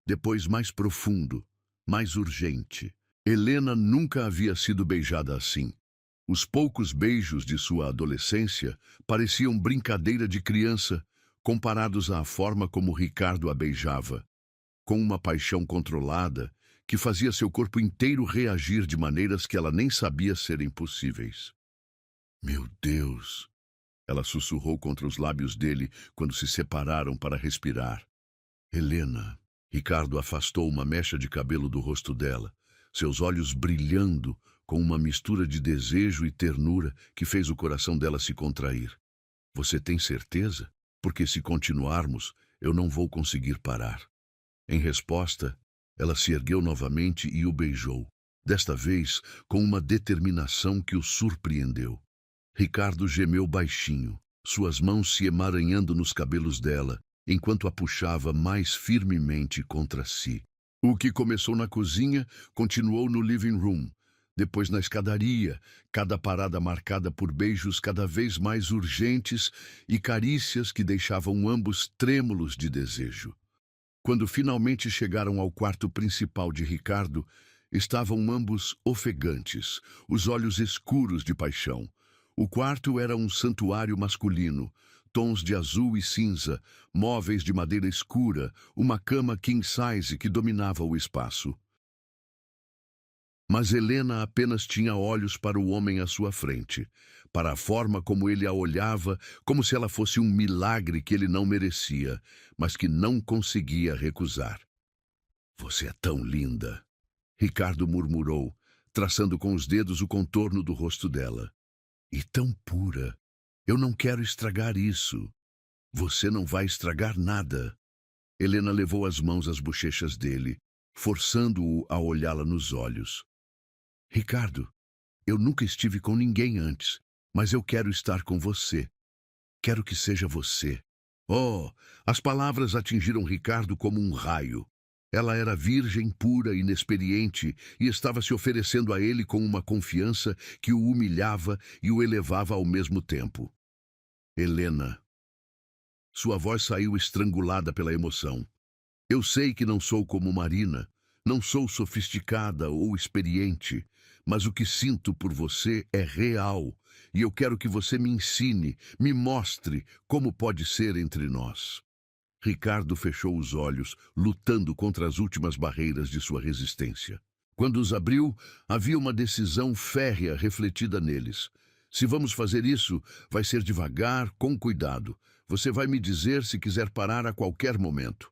Depois mais profundo, mais urgente. Helena nunca havia sido beijada assim. Os poucos beijos de sua adolescência pareciam brincadeira de criança, comparados à forma como Ricardo a beijava, com uma paixão controlada que fazia seu corpo inteiro reagir de maneiras que ela nem sabia serem possíveis. Meu Deus! Ela sussurrou contra os lábios dele quando se separaram para respirar. Helena! Ricardo afastou uma mecha de cabelo do rosto dela, seus olhos brilhando com uma mistura de desejo e ternura que fez o coração dela se contrair. Você tem certeza? Porque se continuarmos, eu não vou conseguir parar. Em resposta, ela se ergueu novamente e o beijou, desta vez com uma determinação que o surpreendeu. Ricardo gemeu baixinho, suas mãos se emaranhando nos cabelos dela, enquanto a puxava mais firmemente contra si. O que começou na cozinha continuou no living room, depois na escadaria, cada parada marcada por beijos cada vez mais urgentes e carícias que deixavam ambos trêmulos de desejo. Quando finalmente chegaram ao quarto principal de Ricardo, estavam ambos ofegantes, os olhos escuros de paixão. O quarto era um santuário masculino, tons de azul e cinza, móveis de madeira escura, uma cama king size que dominava o espaço. Mas Helena apenas tinha olhos para o homem à sua frente, para a forma como ele a olhava, como se ela fosse um milagre que ele não merecia, mas que não conseguia recusar. "Você é tão linda", Ricardo murmurou, traçando com os dedos o contorno do rosto dela. "E tão pura. Eu não quero estragar isso." "Você não vai estragar nada." Helena levou as mãos às bochechas dele, forçando-o a olhá-la nos olhos. "Ricardo, eu nunca estive com ninguém antes, mas eu quero estar com você. Quero que seja você." Oh, as palavras atingiram Ricardo como um raio. Ela era virgem, pura, inexperiente, e estava se oferecendo a ele com uma confiança que o humilhava e o elevava ao mesmo tempo. "Helena." Sua voz saiu estrangulada pela emoção. "Eu sei que não sou como Marina, não sou sofisticada ou experiente, mas o que sinto por você é real, e eu quero que você me ensine, me mostre como pode ser entre nós." Ricardo fechou os olhos, lutando contra as últimas barreiras de sua resistência. Quando os abriu, havia uma decisão férrea refletida neles. "Se vamos fazer isso, vai ser devagar, com cuidado. Você vai me dizer se quiser parar a qualquer momento."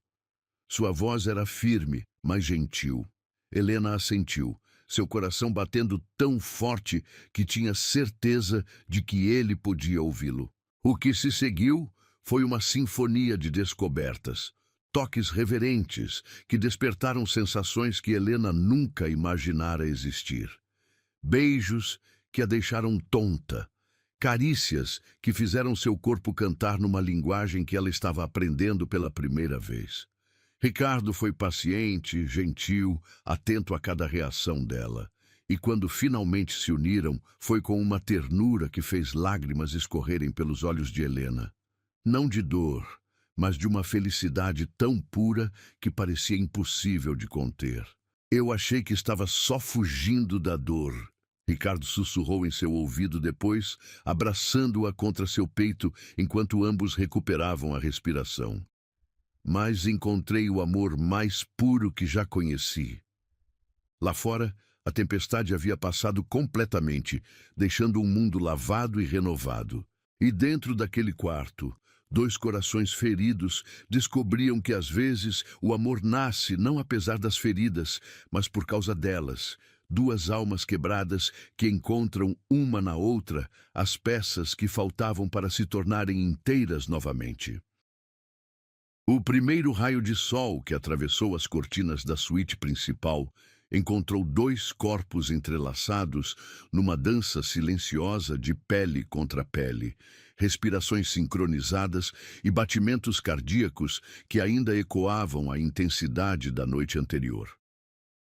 Sua voz era firme, mas gentil. Helena assentiu, seu coração batendo tão forte que tinha certeza de que ele podia ouvi-lo. O que se seguiu foi uma sinfonia de descobertas, toques reverentes que despertaram sensações que Helena nunca imaginara existir. Beijos que a deixaram tonta, carícias que fizeram seu corpo cantar numa linguagem que ela estava aprendendo pela primeira vez. Ricardo foi paciente, gentil, atento a cada reação dela. E quando finalmente se uniram, foi com uma ternura que fez lágrimas escorrerem pelos olhos de Helena. Não de dor, mas de uma felicidade tão pura que parecia impossível de conter. "Eu achei que estava só fugindo da dor", Ricardo sussurrou em seu ouvido depois, abraçando-a contra seu peito enquanto ambos recuperavam a respiração. "Mas encontrei o amor mais puro que já conheci." Lá fora, a tempestade havia passado completamente, deixando um mundo lavado e renovado. E dentro daquele quarto, dois corações feridos descobriam que às vezes o amor nasce não apesar das feridas, mas por causa delas. Duas almas quebradas que encontram uma na outra as peças que faltavam para se tornarem inteiras novamente. O primeiro raio de sol que atravessou as cortinas da suíte principal encontrou dois corpos entrelaçados numa dança silenciosa de pele contra pele, respirações sincronizadas e batimentos cardíacos que ainda ecoavam a intensidade da noite anterior.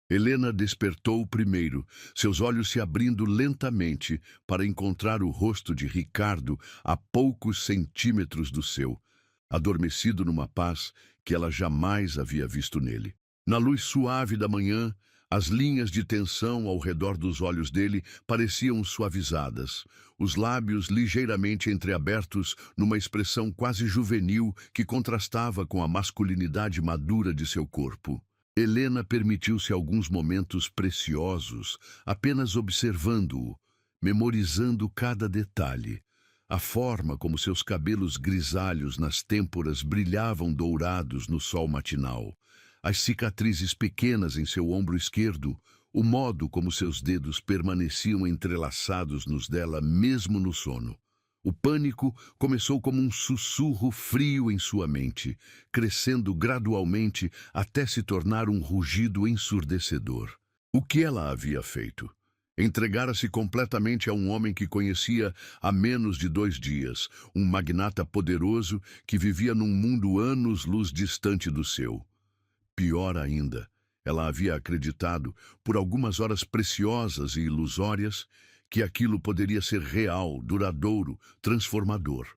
Helena despertou primeiro, seus olhos se abrindo lentamente para encontrar o rosto de Ricardo a poucos centímetros do seu, adormecido numa paz que ela jamais havia visto nele. Na luz suave da manhã, as linhas de tensão ao redor dos olhos dele pareciam suavizadas, os lábios ligeiramente entreabertos numa expressão quase juvenil que contrastava com a masculinidade madura de seu corpo. Helena permitiu-se alguns momentos preciosos, apenas observando-o, memorizando cada detalhe. A forma como seus cabelos grisalhos nas têmporas brilhavam dourados no sol matinal, as cicatrizes pequenas em seu ombro esquerdo, o modo como seus dedos permaneciam entrelaçados nos dela mesmo no sono. O pânico começou como um sussurro frio em sua mente, crescendo gradualmente até se tornar um rugido ensurdecedor. O que ela havia feito? Entregara-se completamente a um homem que conhecia há menos de 2 dias, um magnata poderoso que vivia num mundo anos-luz distante do seu. Pior ainda, Ela havia acreditado, por algumas horas preciosas e ilusórias, que aquilo poderia ser real, duradouro, transformador.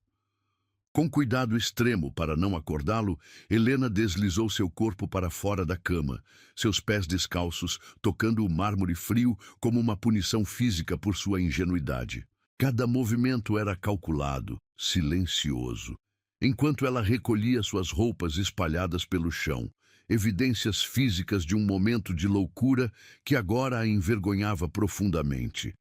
Com cuidado extremo para não acordá-lo, Helena deslizou seu corpo para fora da cama, seus pés descalços, tocando o mármore frio como uma punição física por sua ingenuidade. Cada movimento era calculado, silencioso, enquanto ela recolhia suas roupas espalhadas pelo chão, evidências físicas de um momento de loucura que agora a envergonhava profundamente.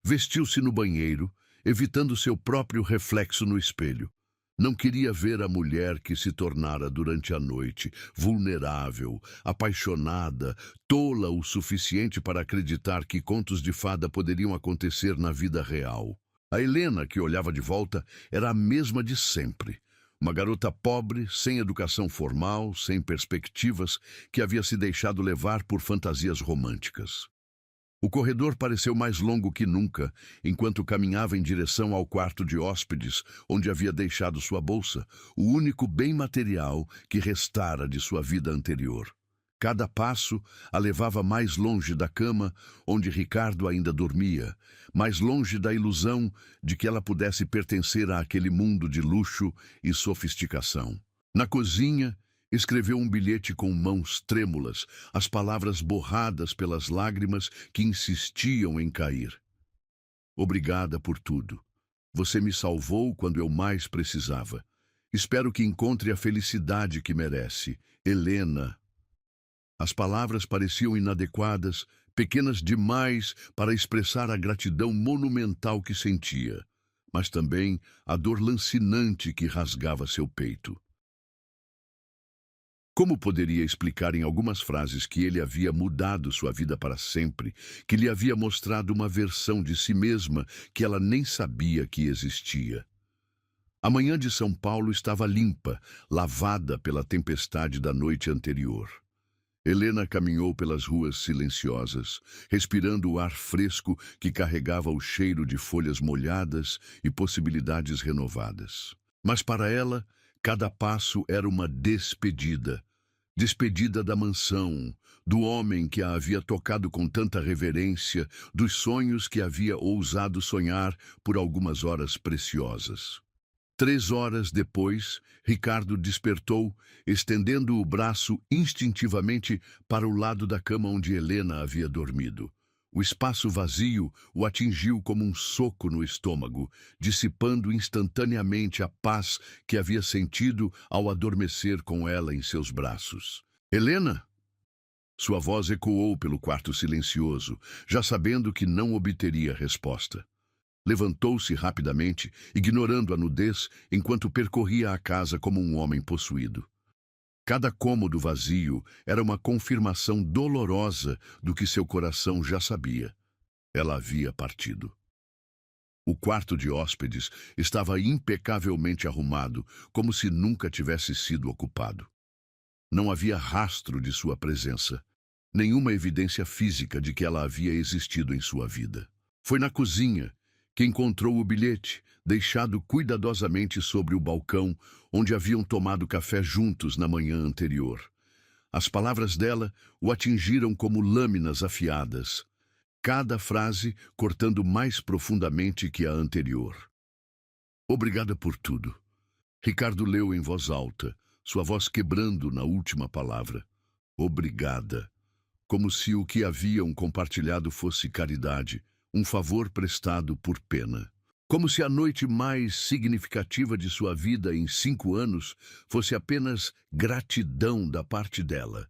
Vestiu-se no banheiro, evitando seu próprio reflexo no espelho. Não queria ver a mulher que se tornara durante a noite, vulnerável, apaixonada, tola o suficiente para acreditar que contos de fada poderiam acontecer na vida real. A Helena, que olhava de volta, era a mesma de sempre. Uma garota pobre, sem educação formal, sem perspectivas, que havia se deixado levar por fantasias românticas. O corredor pareceu mais longo que nunca, enquanto caminhava em direção ao quarto de hóspedes, onde havia deixado sua bolsa, o único bem material que restara de sua vida anterior. Cada passo a levava mais longe da cama, onde Ricardo ainda dormia, mais longe da ilusão de que ela pudesse pertencer àquele mundo de luxo e sofisticação. Na cozinha, escreveu um bilhete com mãos trêmulas, as palavras borradas pelas lágrimas que insistiam em cair. Obrigada por tudo. Você me salvou quando eu mais precisava. Espero que encontre a felicidade que merece. Helena. As palavras pareciam inadequadas, pequenas demais para expressar a gratidão monumental que sentia, mas também a dor lancinante que rasgava seu peito. Como poderia explicar em algumas frases que ele havia mudado sua vida para sempre, que lhe havia mostrado uma versão de si mesma que ela nem sabia que existia? A manhã de São Paulo estava limpa, lavada pela tempestade da noite anterior. Helena caminhou pelas ruas silenciosas, respirando o ar fresco que carregava o cheiro de folhas molhadas e possibilidades renovadas. Mas para ela, cada passo era uma despedida. Despedida da mansão, do homem que a havia tocado com tanta reverência, dos sonhos que havia ousado sonhar por algumas horas preciosas. 3 horas depois, Ricardo despertou, estendendo o braço instintivamente para o lado da cama onde Helena havia dormido. O espaço vazio o atingiu como um soco no estômago, dissipando instantaneamente a paz que havia sentido ao adormecer com ela em seus braços. Helena? Sua voz ecoou pelo quarto silencioso, já sabendo que não obteria resposta. Levantou-se rapidamente, ignorando a nudez, enquanto percorria a casa como um homem possuído. Cada cômodo vazio era uma confirmação dolorosa do que seu coração já sabia. Ela havia partido. O quarto de hóspedes estava impecavelmente arrumado, como se nunca tivesse sido ocupado. Não havia rastro de sua presença, nenhuma evidência física de que ela havia existido em sua vida. Foi na cozinha que encontrou o bilhete, deixado cuidadosamente sobre o balcão, onde haviam tomado café juntos na manhã anterior. As palavras dela o atingiram como lâminas afiadas, cada frase cortando mais profundamente que a anterior. Obrigada por tudo. Ricardo leu em voz alta, sua voz quebrando na última palavra. Obrigada. Como se o que haviam compartilhado fosse caridade, um favor prestado por pena. Como se a noite mais significativa de sua vida em 5 anos fosse apenas gratidão da parte dela.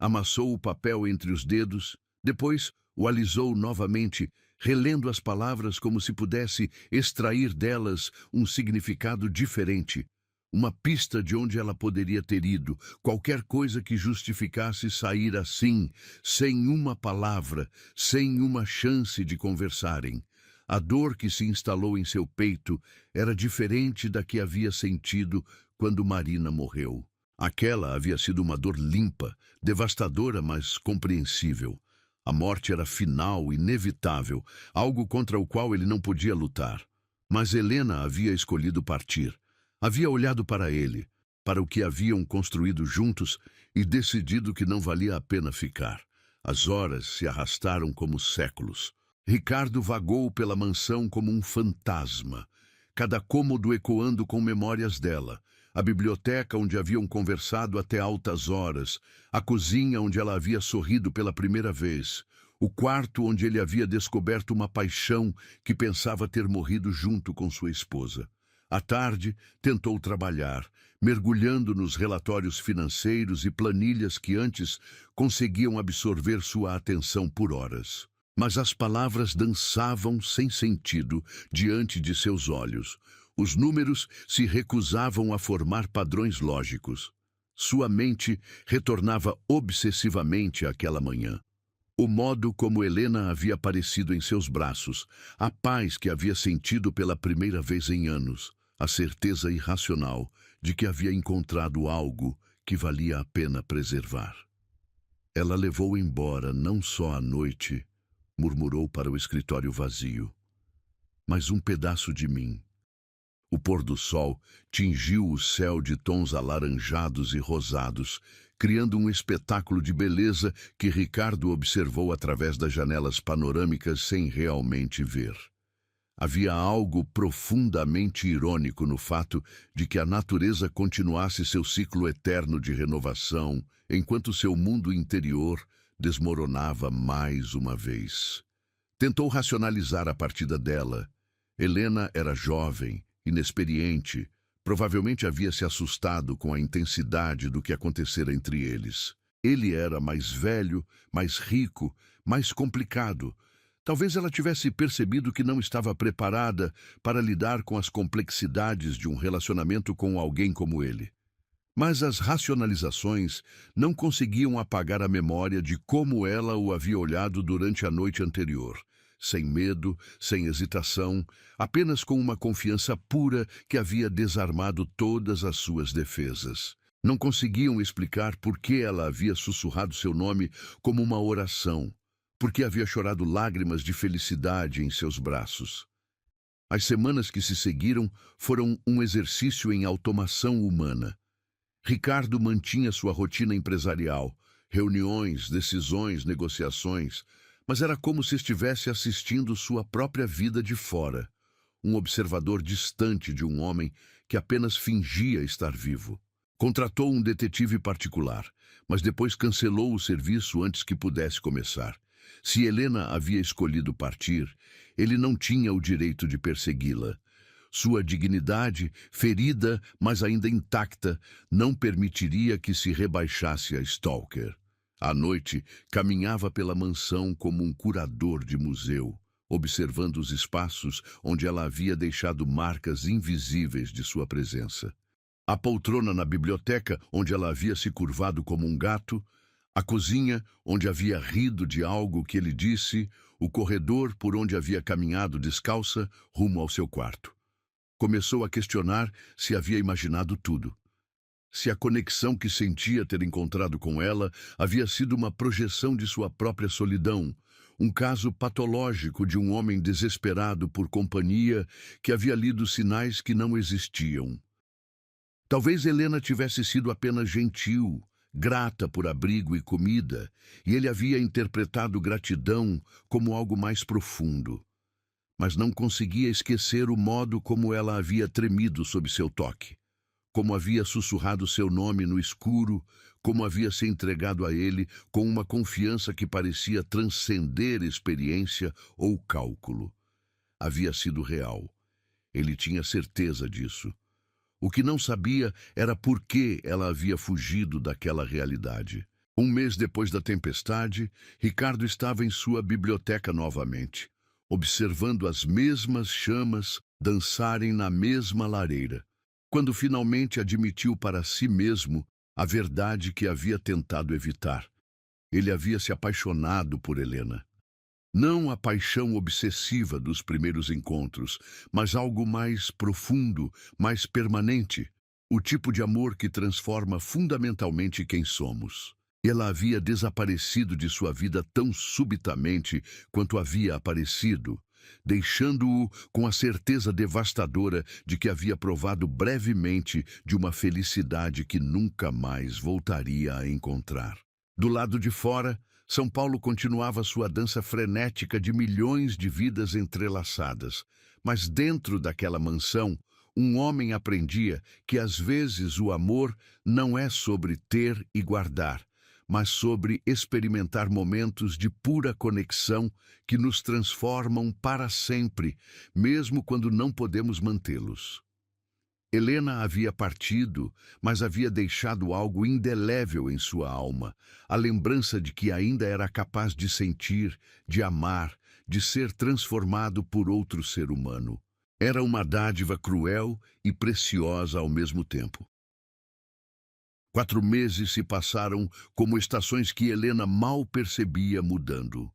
Amassou o papel entre os dedos, depois o alisou novamente, relendo as palavras como se pudesse extrair delas um significado diferente, uma pista de onde ela poderia ter ido, qualquer coisa que justificasse sair assim, sem uma palavra, sem uma chance de conversarem. A dor que se instalou em seu peito era diferente da que havia sentido quando Marina morreu. Aquela havia sido uma dor limpa, devastadora, mas compreensível. A morte era final, inevitável, algo contra o qual ele não podia lutar. Mas Helena havia escolhido partir. Havia olhado para ele, para o que haviam construído juntos, e decidido que não valia a pena ficar. As horas se arrastaram como séculos. Ricardo vagou pela mansão como um fantasma, cada cômodo ecoando com memórias dela. A biblioteca onde haviam conversado até altas horas, a cozinha onde ela havia sorrido pela primeira vez, o quarto onde ele havia descoberto uma paixão que pensava ter morrido junto com sua esposa. À tarde, tentou trabalhar, mergulhando nos relatórios financeiros e planilhas que antes conseguiam absorver sua atenção por horas. Mas as palavras dançavam sem sentido diante de seus olhos. Os números se recusavam a formar padrões lógicos. Sua mente retornava obsessivamente àquela manhã. O modo como Helena havia aparecido em seus braços, a paz que havia sentido pela primeira vez em anos, a certeza irracional de que havia encontrado algo que valia a pena preservar. Ela levou embora não só a noite, murmurou para o escritório vazio, mas um pedaço de mim. O pôr do sol tingiu o céu de tons alaranjados e rosados, criando um espetáculo de beleza que Ricardo observou através das janelas panorâmicas sem realmente ver. Havia algo profundamente irônico no fato de que a natureza continuasse seu ciclo eterno de renovação, enquanto seu mundo interior desmoronava mais uma vez. Tentou racionalizar a partida dela. Helena era jovem, inexperiente, provavelmente havia se assustado com a intensidade do que acontecera entre eles. Ele era mais velho, mais rico, mais complicado. Talvez ela tivesse percebido que não estava preparada para lidar com as complexidades de um relacionamento com alguém como ele. Mas as racionalizações não conseguiam apagar a memória de como ela o havia olhado durante a noite anterior. Sem medo, sem hesitação, apenas com uma confiança pura que havia desarmado todas as suas defesas. Não conseguiam explicar por que ela havia sussurrado seu nome como uma oração, por que havia chorado lágrimas de felicidade em seus braços. As semanas que se seguiram foram um exercício em automação humana. Ricardo mantinha sua rotina empresarial, reuniões, decisões, negociações, mas era como se estivesse assistindo sua própria vida de fora, um observador distante de um homem que apenas fingia estar vivo. Contratou um detetive particular, mas depois cancelou o serviço antes que pudesse começar. Se Helena havia escolhido partir, ele não tinha o direito de persegui-la. Sua dignidade, ferida, mas ainda intacta, não permitiria que se rebaixasse a stalker. À noite, caminhava pela mansão como um curador de museu, observando os espaços onde ela havia deixado marcas invisíveis de sua presença. A poltrona na biblioteca, onde ela havia se curvado como um gato, a cozinha, onde havia rido de algo que ele disse, o corredor por onde havia caminhado descalça rumo ao seu quarto. Começou a questionar se havia imaginado tudo. Se a conexão que sentia ter encontrado com ela havia sido uma projeção de sua própria solidão, um caso patológico de um homem desesperado por companhia que havia lido sinais que não existiam. Talvez Helena tivesse sido apenas gentil, grata por abrigo e comida, e ele havia interpretado gratidão como algo mais profundo. Mas não conseguia esquecer o modo como ela havia tremido sob seu toque, como havia sussurrado seu nome no escuro, como havia se entregado a ele com uma confiança que parecia transcender experiência ou cálculo. Havia sido real. Ele tinha certeza disso. O que não sabia era por que ela havia fugido daquela realidade. Um mês depois da tempestade, Ricardo estava em sua biblioteca novamente, observando as mesmas chamas dançarem na mesma lareira, quando finalmente admitiu para si mesmo a verdade que havia tentado evitar. Ele havia se apaixonado por Helena. Não a paixão obsessiva dos primeiros encontros, mas algo mais profundo, mais permanente, o tipo de amor que transforma fundamentalmente quem somos. Ela havia desaparecido de sua vida tão subitamente quanto havia aparecido, deixando-o com a certeza devastadora de que havia provado brevemente de uma felicidade que nunca mais voltaria a encontrar. Do lado de fora, São Paulo continuava sua dança frenética de milhões de vidas entrelaçadas. Mas dentro daquela mansão, um homem aprendia que às vezes o amor não é sobre ter e guardar, mas sobre experimentar momentos de pura conexão que nos transformam para sempre, mesmo quando não podemos mantê-los. Helena havia partido, mas havia deixado algo indelével em sua alma, a lembrança de que ainda era capaz de sentir, de amar, de ser transformado por outro ser humano. Era uma dádiva cruel e preciosa ao mesmo tempo. 4 meses se passaram como estações que Helena mal percebia mudando.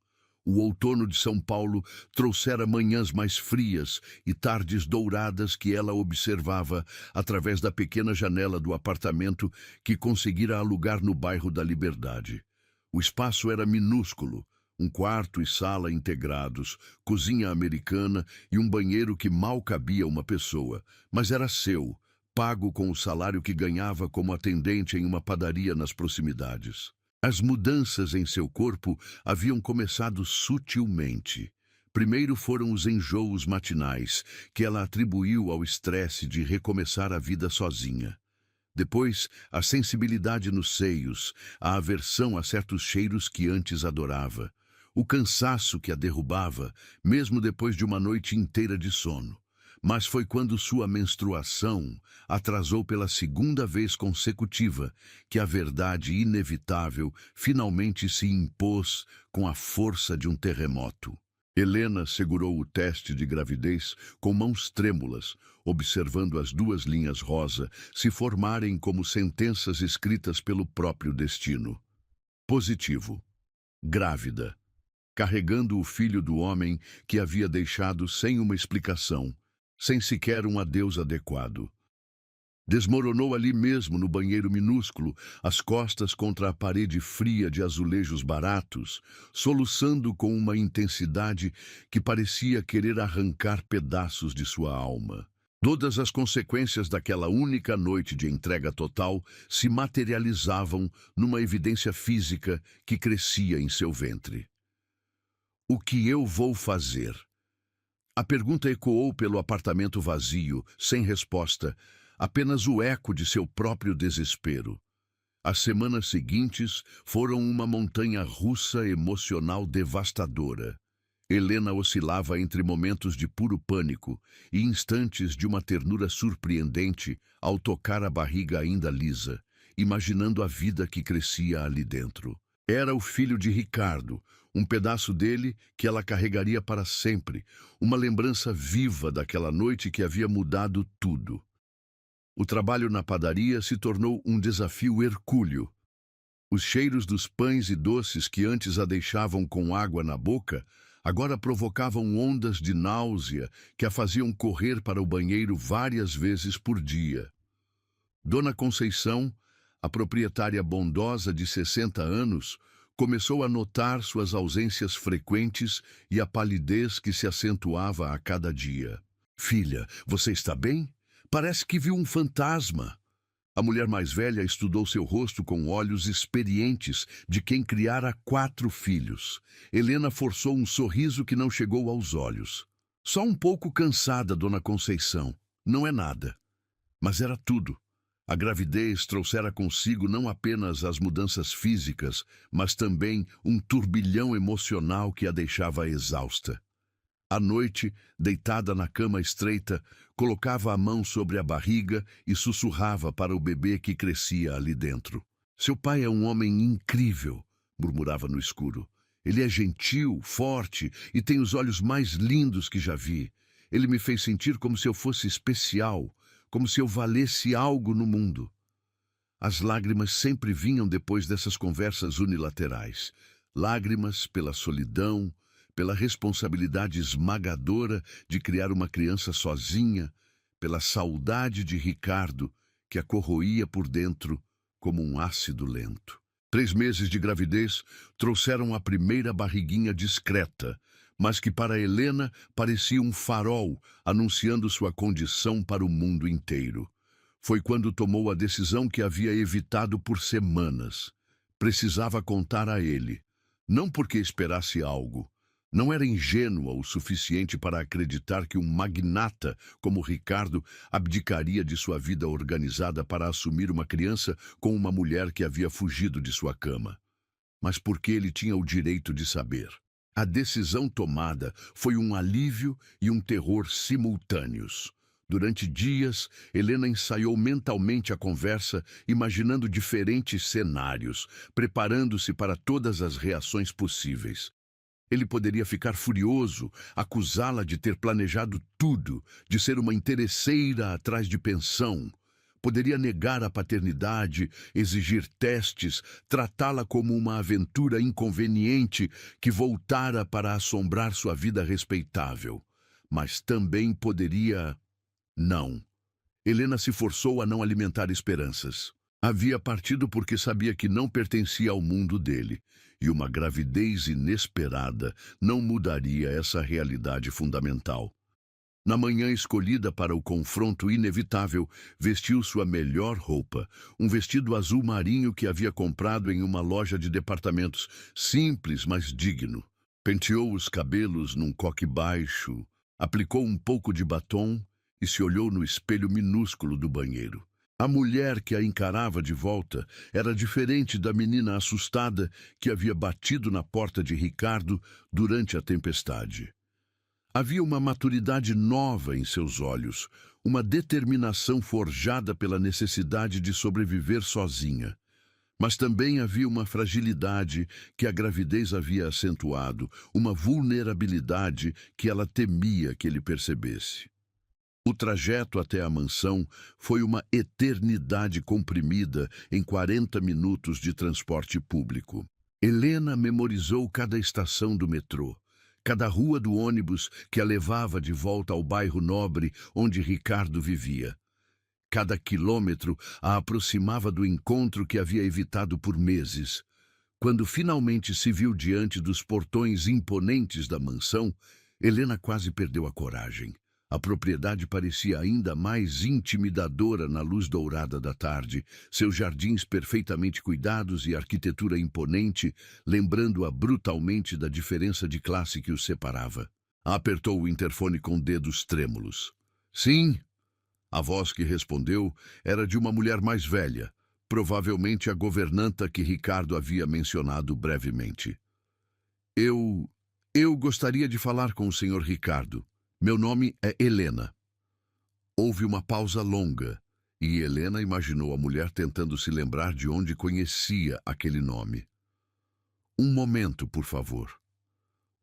O outono de São Paulo trouxera manhãs mais frias e tardes douradas que ela observava através da pequena janela do apartamento que conseguira alugar no bairro da Liberdade. O espaço era minúsculo, um quarto e sala integrados, cozinha americana e um banheiro que mal cabia uma pessoa, mas era seu, pago com o salário que ganhava como atendente em uma padaria nas proximidades. As mudanças em seu corpo haviam começado sutilmente. Primeiro foram os enjoos matinais, que ela atribuiu ao estresse de recomeçar a vida sozinha. Depois, a sensibilidade nos seios, a aversão a certos cheiros que antes adorava, o cansaço que a derrubava, mesmo depois de uma noite inteira de sono. Mas foi quando sua menstruação atrasou pela segunda vez consecutiva que a verdade inevitável finalmente se impôs com a força de um terremoto. Helena segurou o teste de gravidez com mãos trêmulas, observando as 2 linhas rosa se formarem como sentenças escritas pelo próprio destino. Positivo. Grávida. Carregando o filho do homem que havia deixado sem uma explicação, sem sequer um adeus adequado. Desmoronou ali mesmo no banheiro minúsculo, as costas contra a parede fria de azulejos baratos, soluçando com uma intensidade que parecia querer arrancar pedaços de sua alma. Todas as consequências daquela única noite de entrega total se materializavam numa evidência física que crescia em seu ventre. O que eu vou fazer? A pergunta ecoou pelo apartamento vazio, sem resposta, apenas o eco de seu próprio desespero. As semanas seguintes foram uma montanha-russa emocional devastadora. Helena oscilava entre momentos de puro pânico e instantes de uma ternura surpreendente ao tocar a barriga ainda lisa, imaginando a vida que crescia ali dentro. Era o filho de Ricardo, um pedaço dele que ela carregaria para sempre, uma lembrança viva daquela noite que havia mudado tudo. O trabalho na padaria se tornou um desafio hercúleo. Os cheiros dos pães e doces que antes a deixavam com água na boca, agora provocavam ondas de náusea que a faziam correr para o banheiro várias vezes por dia. Dona Conceição, a proprietária bondosa de 60 anos, começou a notar suas ausências frequentes e a palidez que se acentuava a cada dia. "Filha, você está bem? Parece que viu um fantasma." A mulher mais velha estudou seu rosto com olhos experientes de quem criara 4 filhos. Helena forçou um sorriso que não chegou aos olhos. "Só um pouco cansada, Dona Conceição. Não é nada." Mas era tudo. A gravidez trouxera consigo não apenas as mudanças físicas, mas também um turbilhão emocional que a deixava exausta. À noite, deitada na cama estreita, colocava a mão sobre a barriga e sussurrava para o bebê que crescia ali dentro. "Seu pai é um homem incrível", murmurava no escuro. "Ele é gentil, forte e tem os olhos mais lindos que já vi. Ele me fez sentir como se eu fosse especial, como se eu valesse algo no mundo." As lágrimas sempre vinham depois dessas conversas unilaterais. Lágrimas pela solidão, pela responsabilidade esmagadora de criar uma criança sozinha, pela saudade de Ricardo, que a corroía por dentro como um ácido lento. 3 meses de gravidez trouxeram a primeira barriguinha discreta, mas que para Helena parecia um farol anunciando sua condição para o mundo inteiro. Foi quando tomou a decisão que havia evitado por semanas. Precisava contar a ele, não porque esperasse algo. Não era ingênua o suficiente para acreditar que um magnata como Ricardo abdicaria de sua vida organizada para assumir uma criança com uma mulher que havia fugido de sua cama. Mas porque ele tinha o direito de saber. A decisão tomada foi um alívio e um terror simultâneos. Durante dias, Helena ensaiou mentalmente a conversa, imaginando diferentes cenários, preparando-se para todas as reações possíveis. Ele poderia ficar furioso, acusá-la de ter planejado tudo, de ser uma interesseira atrás de pensão. Poderia negar a paternidade, exigir testes, tratá-la como uma aventura inconveniente que voltara para assombrar sua vida respeitável. Mas também poderia... Não. Helena se forçou a não alimentar esperanças. Havia partido porque sabia que não pertencia ao mundo dele, e uma gravidez inesperada não mudaria essa realidade fundamental. Na manhã escolhida para o confronto inevitável, vestiu sua melhor roupa, um vestido azul marinho que havia comprado em uma loja de departamentos, simples, mas digno. Penteou os cabelos num coque baixo, aplicou um pouco de batom e se olhou no espelho minúsculo do banheiro. A mulher que a encarava de volta era diferente da menina assustada que havia batido na porta de Ricardo durante a tempestade. Havia uma maturidade nova em seus olhos, uma determinação forjada pela necessidade de sobreviver sozinha. Mas também havia uma fragilidade que a gravidez havia acentuado, uma vulnerabilidade que ela temia que ele percebesse. O trajeto até a mansão foi uma eternidade comprimida em 40 minutos de transporte público. Helena memorizou cada estação do metrô, cada rua do ônibus que a levava de volta ao bairro nobre onde Ricardo vivia. Cada quilômetro a aproximava do encontro que havia evitado por meses. Quando finalmente se viu diante dos portões imponentes da mansão, Helena quase perdeu a coragem. A propriedade parecia ainda mais intimidadora na luz dourada da tarde, seus jardins perfeitamente cuidados e arquitetura imponente, lembrando-a brutalmente da diferença de classe que os separava. Apertou o interfone com dedos trêmulos. Sim, a voz que respondeu era de uma mulher mais velha, provavelmente a governanta que Ricardo havia mencionado brevemente. Eu gostaria de falar com o Sr. Ricardo. Meu nome é Helena. Houve uma pausa longa, e Helena imaginou a mulher tentando se lembrar de onde conhecia aquele nome. Um momento, por favor.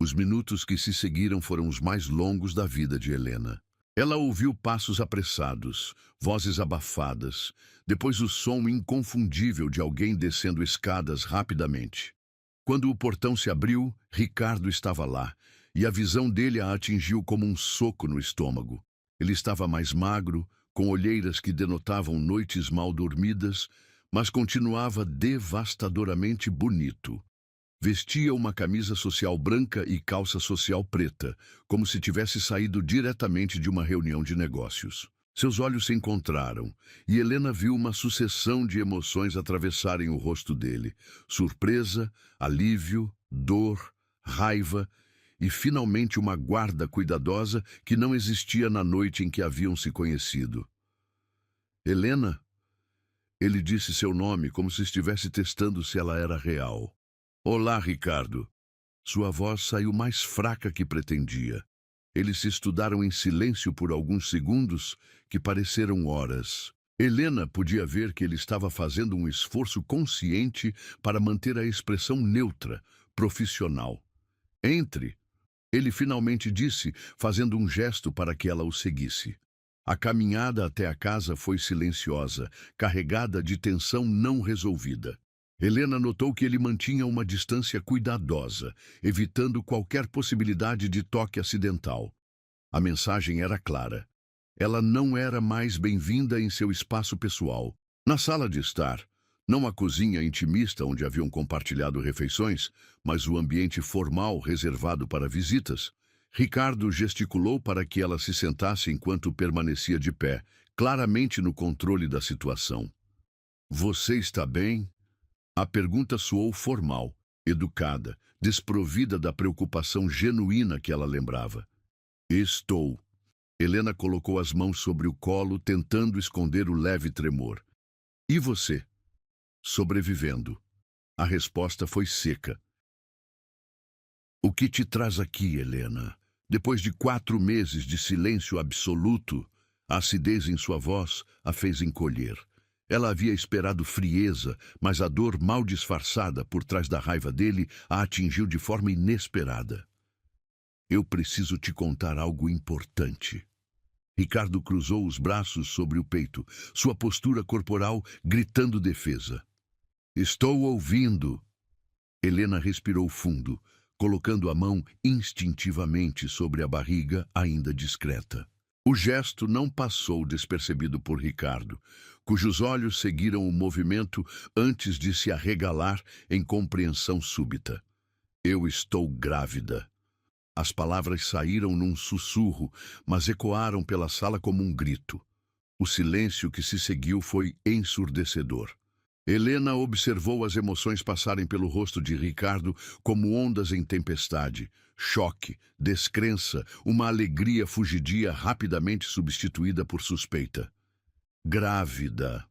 Os minutos que se seguiram foram os mais longos da vida de Helena. Ela ouviu passos apressados, vozes abafadas, depois o som inconfundível de alguém descendo escadas rapidamente. Quando o portão se abriu, Ricardo estava lá, e a visão dele a atingiu como um soco no estômago. Ele estava mais magro, com olheiras que denotavam noites mal dormidas, mas continuava devastadoramente bonito. Vestia uma camisa social branca e calça social preta, como se tivesse saído diretamente de uma reunião de negócios. Seus olhos se encontraram, e Helena viu uma sucessão de emoções atravessarem o rosto dele. Surpresa, alívio, dor, raiva e, finalmente, uma guarda cuidadosa que não existia na noite em que haviam se conhecido. Helena? Ele disse seu nome como se estivesse testando se ela era real. Olá, Ricardo. Sua voz saiu mais fraca que pretendia. Eles se estudaram em silêncio por alguns segundos, que pareceram horas. Helena podia ver que ele estava fazendo um esforço consciente para manter a expressão neutra, profissional. Entre, ele finalmente disse, fazendo um gesto para que ela o seguisse. A caminhada até a casa foi silenciosa, carregada de tensão não resolvida. Helena notou que ele mantinha uma distância cuidadosa, evitando qualquer possibilidade de toque acidental. A mensagem era clara. Ela não era mais bem-vinda em seu espaço pessoal. Na sala de estar, Não a cozinha intimista onde haviam compartilhado refeições, mas o ambiente formal reservado para visitas. Ricardo gesticulou para que ela se sentasse enquanto permanecia de pé, claramente no controle da situação. Você está bem? A pergunta soou formal, educada, desprovida da preocupação genuína que ela lembrava. Estou. Helena colocou as mãos sobre o colo, tentando esconder o leve tremor. E você? Sobrevivendo. A resposta foi seca. O que te traz aqui, Helena? Depois de 4 meses de silêncio absoluto, a acidez em sua voz a fez encolher. Ela havia esperado frieza, mas a dor mal disfarçada por trás da raiva dele a atingiu de forma inesperada. Eu preciso te contar algo importante. Ricardo cruzou os braços sobre o peito, sua postura corporal gritando defesa. Estou ouvindo. Helena respirou fundo, colocando a mão instintivamente sobre a barriga, ainda discreta. O gesto não passou despercebido por Ricardo, cujos olhos seguiram o movimento antes de se arregalar em compreensão súbita. Eu estou grávida. As palavras saíram num sussurro, mas ecoaram pela sala como um grito. O silêncio que se seguiu foi ensurdecedor. Helena observou as emoções passarem pelo rosto de Ricardo como ondas em tempestade. Choque, descrença, uma alegria fugidia rapidamente substituída por suspeita. Grávida.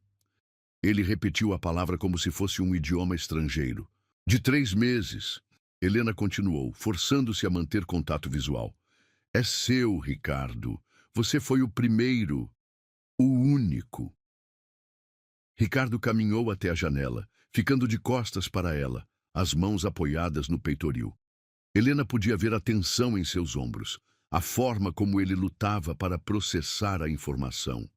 Ele repetiu a palavra como se fosse um idioma estrangeiro. De 3 meses. Helena continuou, forçando-se a manter contato visual. É seu, Ricardo. Você foi o primeiro. O único. Ricardo caminhou até a janela, ficando de costas para ela, as mãos apoiadas no peitoril. Helena podia ver a tensão em seus ombros, a forma como ele lutava para processar a informação.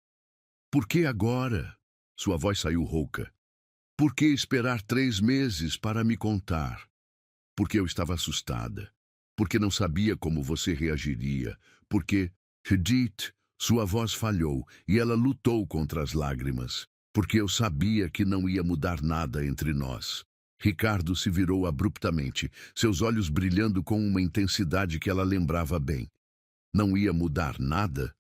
Por que agora? Sua voz saiu rouca. Por que esperar 3 meses para me contar? Porque eu estava assustada. Porque não sabia como você reagiria. Porque, Edith, sua voz falhou e ela lutou contra as lágrimas. Porque eu sabia que não ia mudar nada entre nós. Ricardo se virou abruptamente, seus olhos brilhando com uma intensidade que ela lembrava bem. Não ia mudar nada?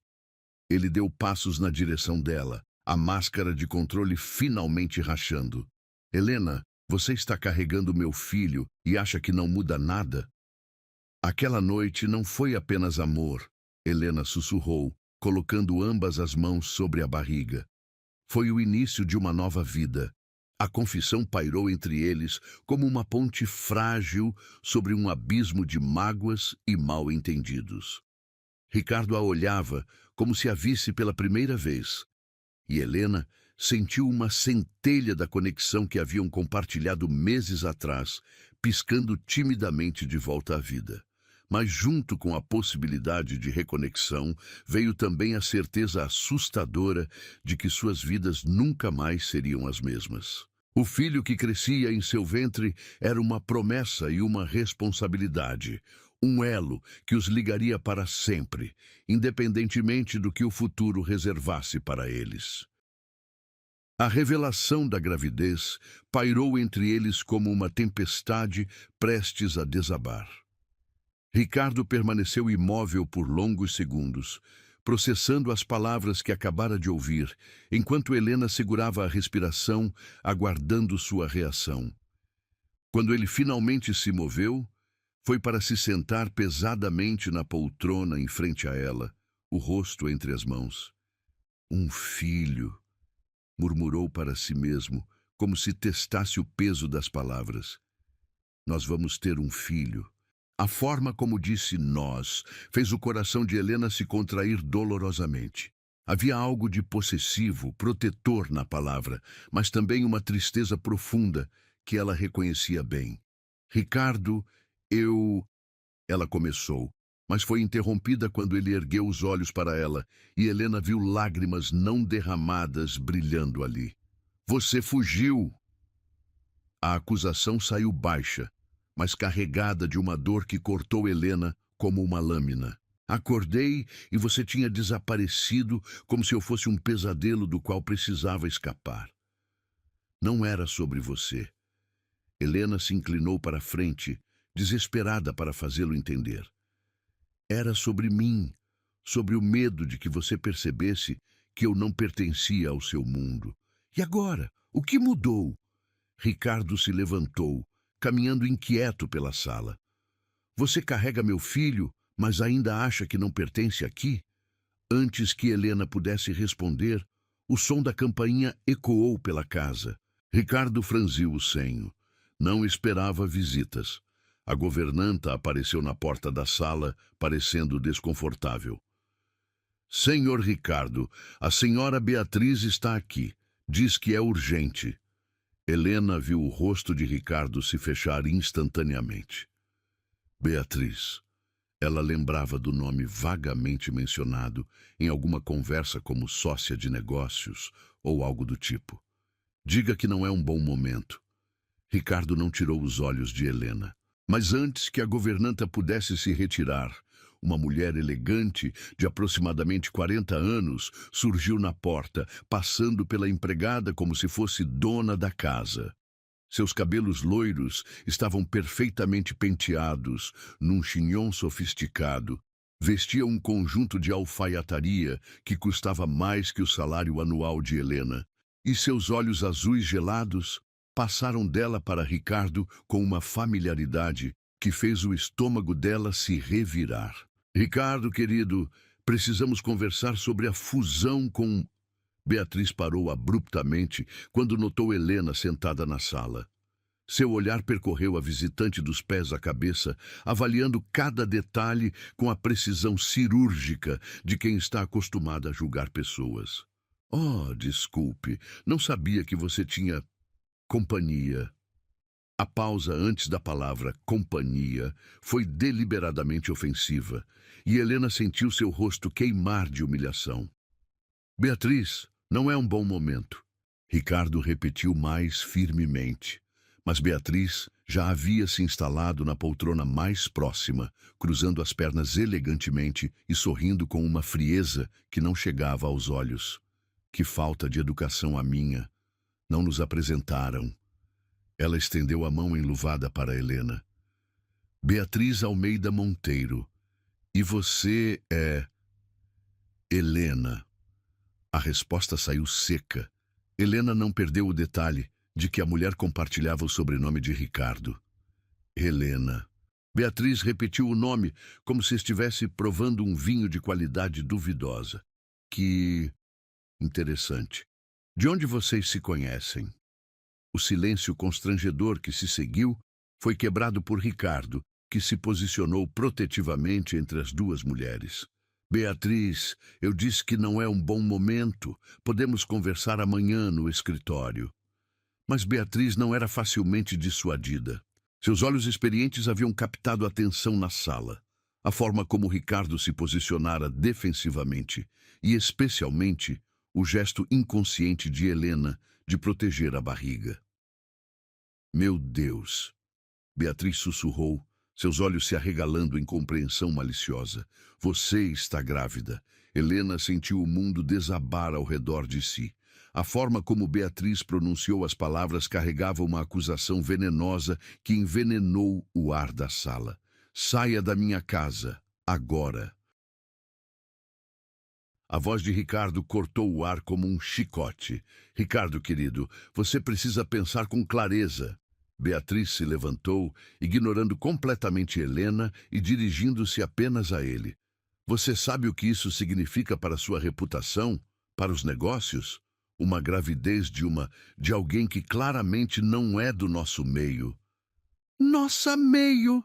Ele deu passos na direção dela, a máscara de controle finalmente rachando. Helena, você está carregando meu filho e acha que não muda nada? Aquela noite não foi apenas amor, Helena sussurrou, colocando ambas as mãos sobre a barriga. Foi o início de uma nova vida. A confissão pairou entre eles como uma ponte frágil sobre um abismo de mágoas e mal-entendidos. Ricardo a olhava como se a visse pela primeira vez. E Helena sentiu uma centelha da conexão que haviam compartilhado meses atrás, piscando timidamente de volta à vida. Mas junto com a possibilidade de reconexão, veio também a certeza assustadora de que suas vidas nunca mais seriam as mesmas. O filho que crescia em seu ventre era uma promessa e uma responsabilidade, um elo que os ligaria para sempre, independentemente do que o futuro reservasse para eles. A revelação da gravidez pairou entre eles como uma tempestade prestes a desabar. Ricardo permaneceu imóvel por longos segundos, processando as palavras que acabara de ouvir, enquanto Helena segurava a respiração, aguardando sua reação. Quando ele finalmente se moveu, foi para se sentar pesadamente na poltrona em frente a ela, o rosto entre as mãos. Um filho, murmurou para si mesmo, como se testasse o peso das palavras. Nós vamos ter um filho. A forma como disse nós fez o coração de Helena se contrair dolorosamente. Havia algo de possessivo, protetor na palavra, mas também uma tristeza profunda que ela reconhecia bem. Ricardo, Ela começou, mas foi interrompida quando ele ergueu os olhos para ela e Helena viu lágrimas não derramadas brilhando ali. Você fugiu! A acusação saiu baixa, mas carregada de uma dor que cortou Helena como uma lâmina. Acordei e você tinha desaparecido como se eu fosse um pesadelo do qual precisava escapar. Não era sobre você. Helena se inclinou para a frente, desesperada para fazê-lo entender. Era sobre mim, sobre o medo de que você percebesse que eu não pertencia ao seu mundo. E agora? O que mudou? Ricardo se levantou, caminhando inquieto pela sala. Você carrega meu filho, mas ainda acha que não pertence aqui? Antes que Helena pudesse responder, o som da campainha ecoou pela casa. Ricardo franziu o senho. Não esperava visitas. A governanta apareceu na porta da sala, parecendo desconfortável. Senhor Ricardo, a senhora Beatriz está aqui. Diz que é urgente. Helena viu o rosto de Ricardo se fechar instantaneamente. Beatriz. Ela lembrava do nome vagamente mencionado em alguma conversa como sócia de negócios ou algo do tipo. Diga que não é um bom momento. Ricardo não tirou os olhos de Helena. Mas antes que a governanta pudesse se retirar, uma mulher elegante, de aproximadamente 40 anos, surgiu na porta, passando pela empregada como se fosse dona da casa. Seus cabelos loiros estavam perfeitamente penteados, num chignon sofisticado. Vestia um conjunto de alfaiataria que custava mais que o salário anual de Helena. E seus olhos azuis gelados passaram dela para Ricardo com uma familiaridade que fez o estômago dela se revirar. Ricardo, querido, precisamos conversar sobre a fusão com... Beatriz parou abruptamente quando notou Helena sentada na sala. Seu olhar percorreu a visitante dos pés à cabeça, avaliando cada detalhe com a precisão cirúrgica de quem está acostumada a julgar pessoas. Oh, desculpe, não sabia que você tinha companhia. A pausa antes da palavra companhia foi deliberadamente ofensiva, e Helena sentiu seu rosto queimar de humilhação. Beatriz, não é um bom momento. Ricardo repetiu mais firmemente. Mas Beatriz já havia se instalado na poltrona mais próxima, cruzando as pernas elegantemente e sorrindo com uma frieza que não chegava aos olhos. Que falta de educação a minha. Não nos apresentaram. Ela estendeu a mão enluvada para Helena. Beatriz Almeida Monteiro. E você é... Helena. A resposta saiu seca. Helena não perdeu o detalhe de que a mulher compartilhava o sobrenome de Ricardo. Helena. Beatriz repetiu o nome como se estivesse provando um vinho de qualidade duvidosa. Que interessante. De onde vocês se conhecem? O silêncio constrangedor que se seguiu foi quebrado por Ricardo, que se posicionou protetivamente entre as duas mulheres. Beatriz, eu disse que não é um bom momento. Podemos conversar amanhã no escritório. Mas Beatriz não era facilmente dissuadida. Seus olhos experientes haviam captado a atenção na sala. A forma como Ricardo se posicionara defensivamente e, especialmente, o gesto inconsciente de Helena de proteger a barriga. Meu Deus! Beatriz sussurrou, seus olhos se arregalando em compreensão maliciosa. Você está grávida. Helena sentiu o mundo desabar ao redor de si. A forma como Beatriz pronunciou as palavras carregava uma acusação venenosa que envenenou o ar da sala. Saia da minha casa, agora. A voz de Ricardo cortou o ar como um chicote. Ricardo, querido, você precisa pensar com clareza. Beatriz se levantou, ignorando completamente Helena e dirigindo-se apenas a ele. Você sabe o que isso significa para sua reputação, para os negócios? Uma gravidez de alguém que claramente não é do nosso meio. Nossa meio!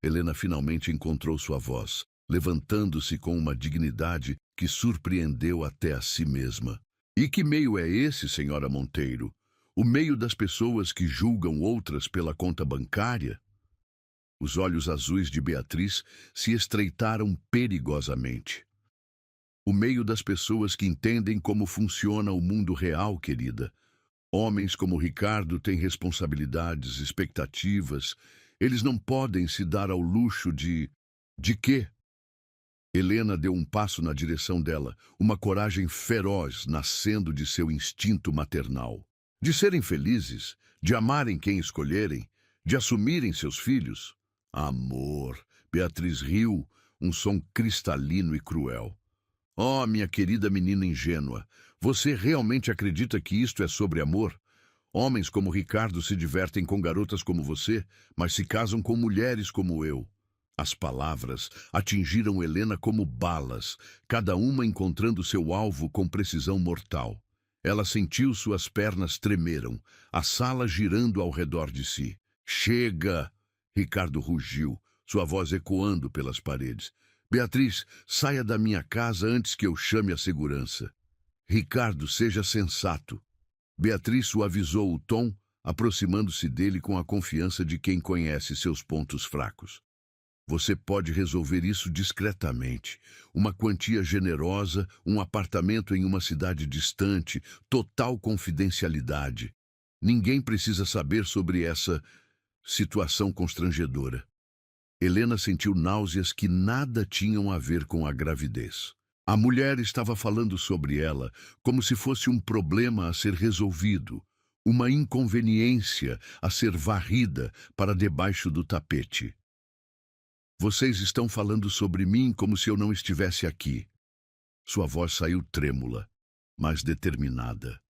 Helena finalmente encontrou sua voz, levantando-se com uma dignidade que surpreendeu até a si mesma. E que meio é esse, senhora Monteiro? O meio das pessoas que julgam outras pela conta bancária? Os olhos azuis de Beatriz se estreitaram perigosamente. O meio das pessoas que entendem como funciona o mundo real, querida. Homens como Ricardo têm responsabilidades, expectativas. Eles não podem se dar ao luxo de... De quê? Helena deu um passo na direção dela, uma coragem feroz nascendo de seu instinto maternal. De serem felizes, de amarem quem escolherem, de assumirem seus filhos. Amor. Beatriz riu, um som cristalino e cruel. Oh, minha querida menina ingênua, você realmente acredita que isto é sobre amor? Homens como Ricardo se divertem com garotas como você, mas se casam com mulheres como eu. As palavras atingiram Helena como balas, cada uma encontrando seu alvo com precisão mortal. Ela sentiu suas pernas tremeram, a sala girando ao redor de si. Chega! Ricardo rugiu, sua voz ecoando pelas paredes. Beatriz, saia da minha casa antes que eu chame a segurança. Ricardo, seja sensato. Beatriz suavizou o tom, aproximando-se dele com a confiança de quem conhece seus pontos fracos. Você pode resolver isso discretamente. Uma quantia generosa, um apartamento em uma cidade distante, total confidencialidade. Ninguém precisa saber sobre essa situação constrangedora. Helena sentiu náuseas que nada tinham a ver com a gravidez. A mulher estava falando sobre ela como se fosse um problema a ser resolvido, uma inconveniência a ser varrida para debaixo do tapete. Vocês estão falando sobre mim como se eu não estivesse aqui. Sua voz saiu trêmula, mas determinada.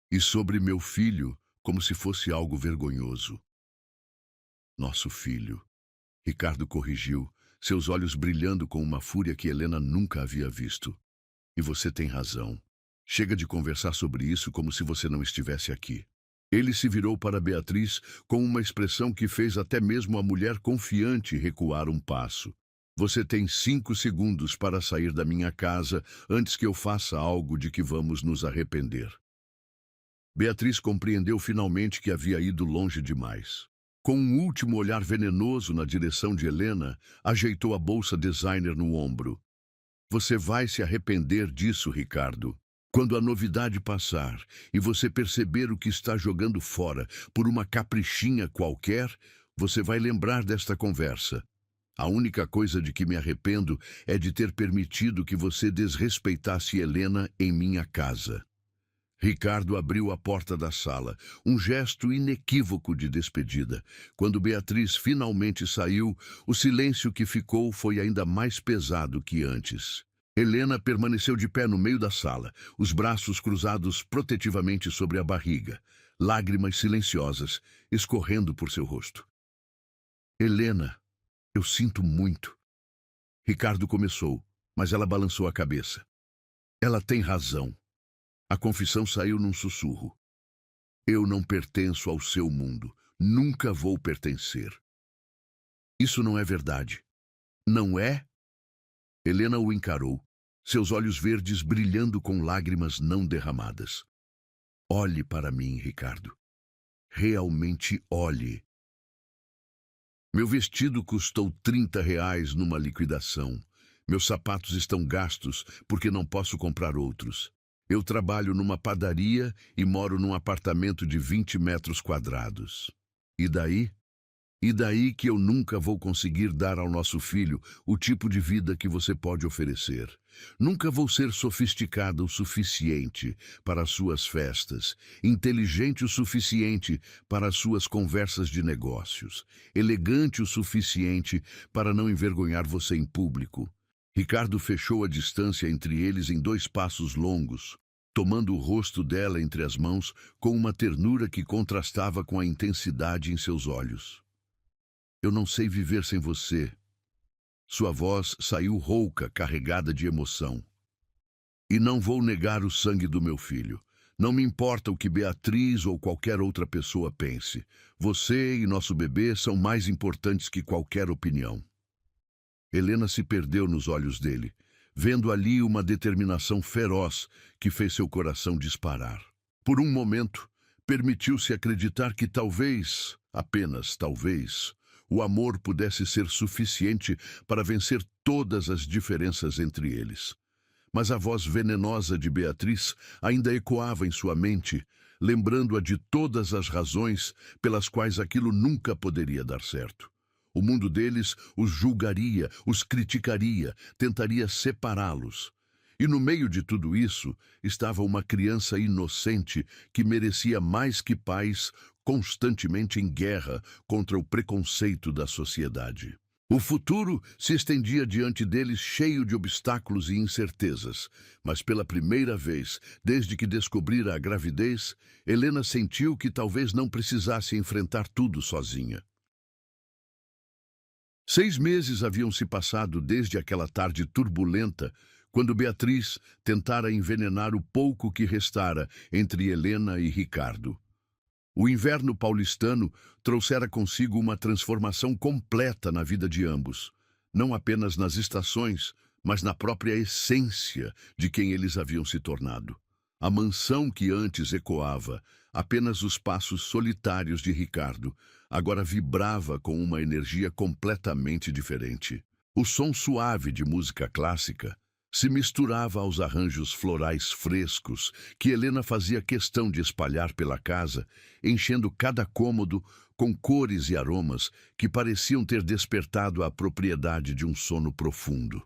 E sobre meu filho, como se fosse algo vergonhoso. Nosso filho. Ricardo corrigiu, seus olhos brilhando com uma fúria que Helena nunca havia visto. E você tem razão. Chega de conversar sobre isso como se você não estivesse aqui. Ele se virou para Beatriz com uma expressão que fez até mesmo a mulher confiante recuar um passo. Você tem 5 segundos para sair da minha casa antes que eu faça algo de que vamos nos arrepender. Beatriz compreendeu finalmente que havia ido longe demais. Com um último olhar venenoso na direção de Helena, ajeitou a bolsa designer no ombro. Você vai se arrepender disso, Ricardo. Quando a novidade passar e você perceber o que está jogando fora por uma caprichinha qualquer, você vai lembrar desta conversa. A única coisa de que me arrependo é de ter permitido que você desrespeitasse Helena em minha casa. Ricardo abriu a porta da sala, um gesto inequívoco de despedida. Quando Beatriz finalmente saiu, o silêncio que ficou foi ainda mais pesado que antes. Helena permaneceu de pé no meio da sala, os braços cruzados protetivamente sobre a barriga, lágrimas silenciosas escorrendo por seu rosto. Helena, eu sinto muito. Ricardo começou, mas ela balançou a cabeça. Ela tem razão. A confissão saiu num sussurro. Eu não pertenço ao seu mundo. Nunca vou pertencer. Isso não é verdade. Não é? Helena o encarou, seus olhos verdes brilhando com lágrimas não derramadas. Olhe para mim, Ricardo. Realmente olhe. Meu vestido custou R$ 30 numa liquidação. Meus sapatos estão gastos porque não posso comprar outros. Eu trabalho numa padaria e moro num apartamento de 20 metros quadrados. E daí? E daí que eu nunca vou conseguir dar ao nosso filho o tipo de vida que você pode oferecer. Nunca vou ser sofisticada o suficiente para as suas festas, inteligente o suficiente para as suas conversas de negócios, elegante o suficiente para não envergonhar você em público. Ricardo fechou a distância entre eles em 2 passos longos, tomando o rosto dela entre as mãos com uma ternura que contrastava com a intensidade em seus olhos. Eu não sei viver sem você. Sua voz saiu rouca, carregada de emoção. E não vou negar o sangue do meu filho. Não me importa o que Beatriz ou qualquer outra pessoa pense. Você e nosso bebê são mais importantes que qualquer opinião. Helena se perdeu nos olhos dele, vendo ali uma determinação feroz que fez seu coração disparar. Por um momento, permitiu-se acreditar que talvez, apenas talvez, o amor pudesse ser suficiente para vencer todas as diferenças entre eles. Mas a voz venenosa de Beatriz ainda ecoava em sua mente, lembrando-a de todas as razões pelas quais aquilo nunca poderia dar certo. O mundo deles os julgaria, os criticaria, tentaria separá-los. E no meio de tudo isso estava uma criança inocente que merecia mais que pais constantemente em guerra contra o preconceito da sociedade. O futuro se estendia diante deles cheio de obstáculos e incertezas, mas pela primeira vez, desde que descobrira a gravidez, Helena sentiu que talvez não precisasse enfrentar tudo sozinha. 6 meses haviam se passado desde aquela tarde turbulenta, quando Beatriz tentara envenenar o pouco que restara entre Helena e Ricardo. O inverno paulistano trouxera consigo uma transformação completa na vida de ambos, não apenas nas estações, mas na própria essência de quem eles haviam se tornado. A mansão que antes ecoava apenas os passos solitários de Ricardo, agora vibrava com uma energia completamente diferente. O som suave de música clássica se misturava aos arranjos florais frescos que Helena fazia questão de espalhar pela casa, enchendo cada cômodo com cores e aromas que pareciam ter despertado a propriedade de um sono profundo.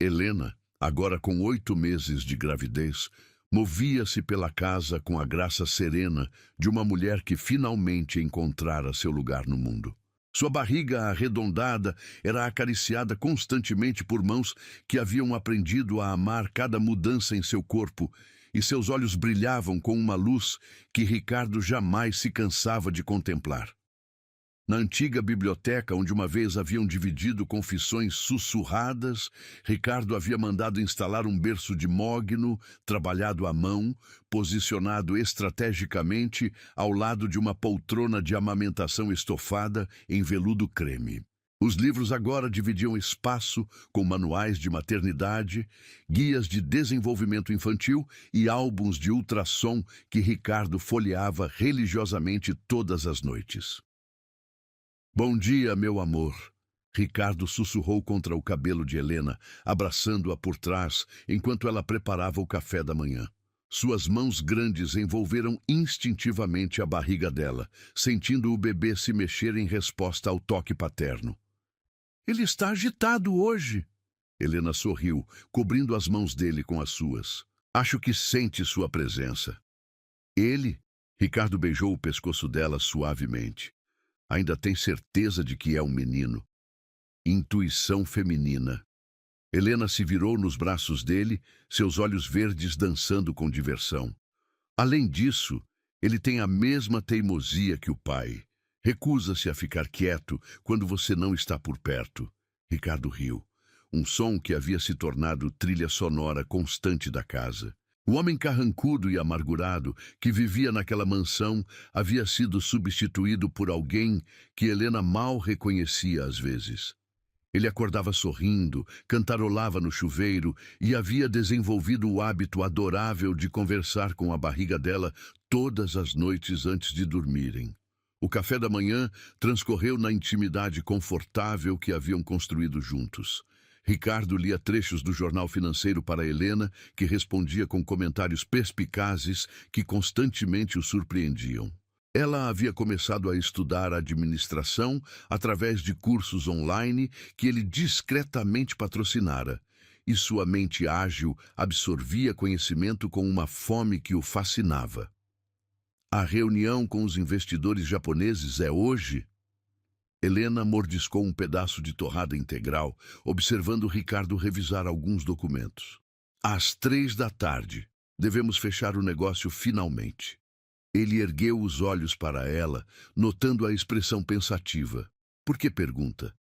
Helena, agora com 8 meses de gravidez, movia-se pela casa com a graça serena de uma mulher que finalmente encontrara seu lugar no mundo. Sua barriga arredondada era acariciada constantemente por mãos que haviam aprendido a amar cada mudança em seu corpo, e seus olhos brilhavam com uma luz que Ricardo jamais se cansava de contemplar. Na antiga biblioteca, onde uma vez haviam dividido confissões sussurradas, Ricardo havia mandado instalar um berço de mogno, trabalhado à mão, posicionado estrategicamente ao lado de uma poltrona de amamentação estofada em veludo creme. Os livros agora dividiam espaço com manuais de maternidade, guias de desenvolvimento infantil e álbuns de ultrassom que Ricardo folheava religiosamente todas as noites. "Bom dia, meu amor", Ricardo sussurrou contra o cabelo de Helena, abraçando-a por trás enquanto ela preparava o café da manhã. Suas mãos grandes envolveram instintivamente a barriga dela, sentindo o bebê se mexer em resposta ao toque paterno. "Ele está agitado hoje." Helena sorriu, cobrindo as mãos dele com as suas. "Acho que sente sua presença." "Ele?" Ricardo beijou o pescoço dela suavemente. "Ainda tem certeza de que é um menino?" Intuição feminina. Helena se virou nos braços dele, seus olhos verdes dançando com diversão. "Além disso, ele tem a mesma teimosia que o pai. Recusa-se a ficar quieto quando você não está por perto." Ricardo riu, um som que havia se tornado trilha sonora constante da casa. O homem carrancudo e amargurado que vivia naquela mansão havia sido substituído por alguém que Helena mal reconhecia às vezes. Ele acordava sorrindo, cantarolava no chuveiro e havia desenvolvido o hábito adorável de conversar com a barriga dela todas as noites antes de dormirem. O café da manhã transcorreu na intimidade confortável que haviam construído juntos. Ricardo lia trechos do jornal financeiro para Helena, que respondia com comentários perspicazes que constantemente o surpreendiam. Ela havia começado a estudar administração através de cursos online que ele discretamente patrocinara, e sua mente ágil absorvia conhecimento com uma fome que o fascinava. "A reunião com os investidores japoneses é hoje?" Helena mordiscou um pedaço de torrada integral, observando Ricardo revisar alguns documentos. "Às 3 da tarde. Devemos fechar o negócio finalmente." Ele ergueu os olhos para ela, notando a expressão pensativa. "Por que pergunta?"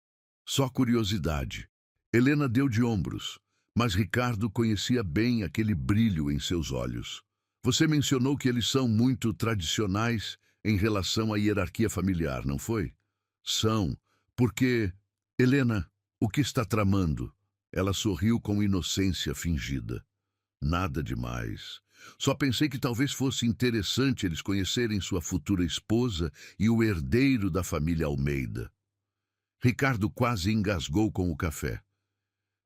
"Só curiosidade." Helena deu de ombros, mas Ricardo conhecia bem aquele brilho em seus olhos. "Você mencionou que eles são muito tradicionais em relação à hierarquia familiar, não foi?" "São, porque... Helena, o que está tramando?" Ela sorriu com inocência fingida. "Nada demais. Só pensei que talvez fosse interessante eles conhecerem sua futura esposa e o herdeiro da família Almeida." Ricardo quase engasgou com o café.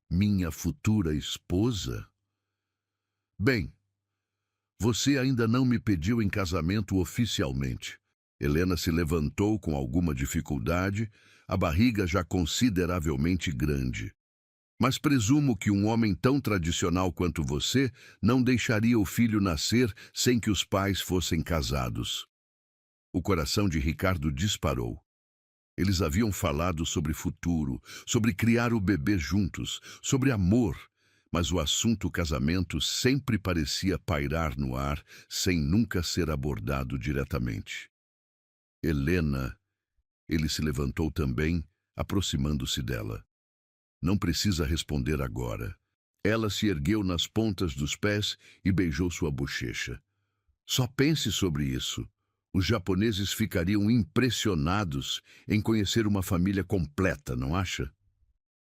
"Minha futura esposa?" "Bem, você ainda não me pediu em casamento oficialmente." Helena se levantou com alguma dificuldade, a barriga já consideravelmente grande. Mas presumo que um homem tão tradicional quanto você não deixaria o filho nascer sem que os pais fossem casados. O coração de Ricardo disparou. Eles haviam falado sobre futuro, sobre criar o bebê juntos, sobre amor, mas o assunto casamento sempre parecia pairar no ar sem nunca ser abordado diretamente. Helena, ele se levantou também, aproximando-se dela. Não precisa responder agora. Ela se ergueu nas pontas dos pés e beijou sua bochecha. Só pense sobre isso. Os japoneses ficariam impressionados em conhecer uma família completa, não acha?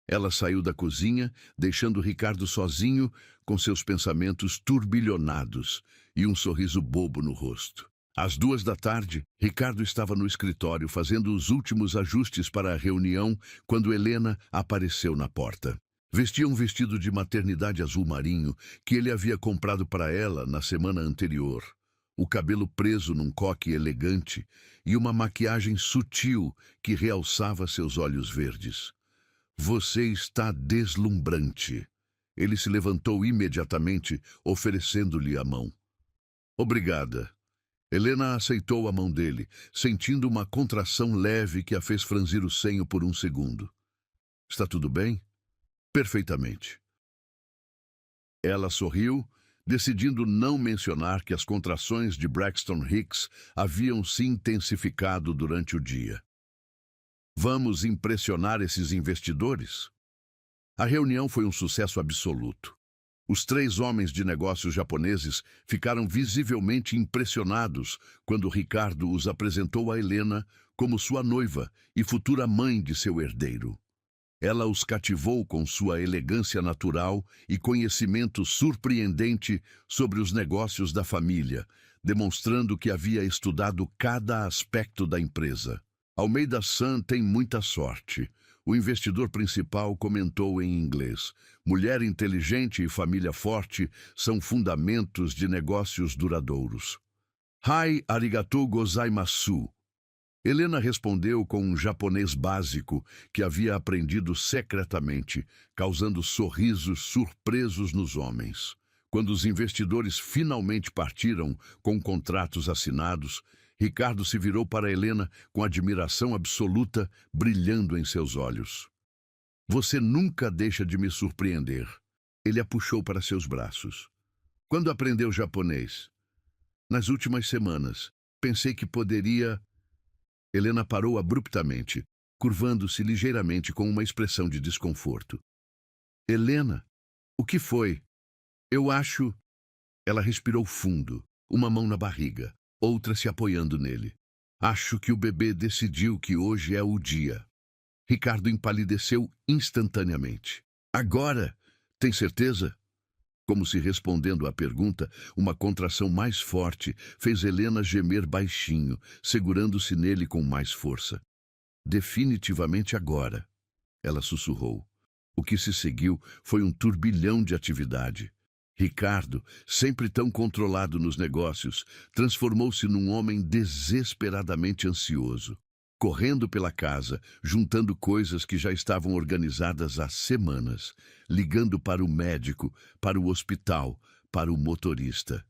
Ela saiu da cozinha, deixando Ricardo sozinho, com seus pensamentos turbilhonados e um sorriso bobo no rosto. Às 2 da tarde, Ricardo estava no escritório fazendo os últimos ajustes para a reunião quando Helena apareceu na porta. Vestia um vestido de maternidade azul marinho que ele havia comprado para ela na semana anterior. O cabelo preso num coque elegante e uma maquiagem sutil que realçava seus olhos verdes. Você está deslumbrante. Ele se levantou imediatamente, oferecendo-lhe a mão. Obrigada. Helena aceitou a mão dele, sentindo uma contração leve que a fez franzir o senho por um segundo. Está tudo bem? Perfeitamente. Ela sorriu, decidindo não mencionar que as contrações de Braxton Hicks haviam se intensificado durante o dia. Vamos impressionar esses investidores? A reunião foi um sucesso absoluto. Os 3 homens de negócios japoneses ficaram visivelmente impressionados quando Ricardo os apresentou a Helena como sua noiva e futura mãe de seu herdeiro. Ela os cativou com sua elegância natural e conhecimento surpreendente sobre os negócios da família, demonstrando que havia estudado cada aspecto da empresa. Almeida-san tem muita sorte. O investidor principal comentou em inglês. Mulher inteligente e família forte são fundamentos de negócios duradouros. Hai arigatou gozaimasu. Helena respondeu com um japonês básico que havia aprendido secretamente, causando sorrisos surpresos nos homens. Quando os investidores finalmente partiram com contratos assinados, Ricardo se virou para Helena com admiração absoluta, brilhando em seus olhos. Você nunca deixa de me surpreender. Ele a puxou para seus braços. Quando aprendeu japonês? Nas últimas semanas. Pensei que poderia... Helena parou abruptamente, curvando-se ligeiramente com uma expressão de desconforto. Helena, o que foi? Eu acho... Ela respirou fundo, uma mão na barriga, outra se apoiando nele. Acho que o bebê decidiu que hoje é o dia. Ricardo empalideceu instantaneamente. Agora, tem certeza? Como se respondendo à pergunta, uma contração mais forte fez Helena gemer baixinho, segurando-se nele com mais força. Definitivamente agora, ela sussurrou. O que se seguiu foi um turbilhão de atividade. Ricardo, sempre tão controlado nos negócios, transformou-se num homem desesperadamente ansioso. Correndo pela casa, juntando coisas que já estavam organizadas há semanas, ligando para o médico, para o hospital, para o motorista.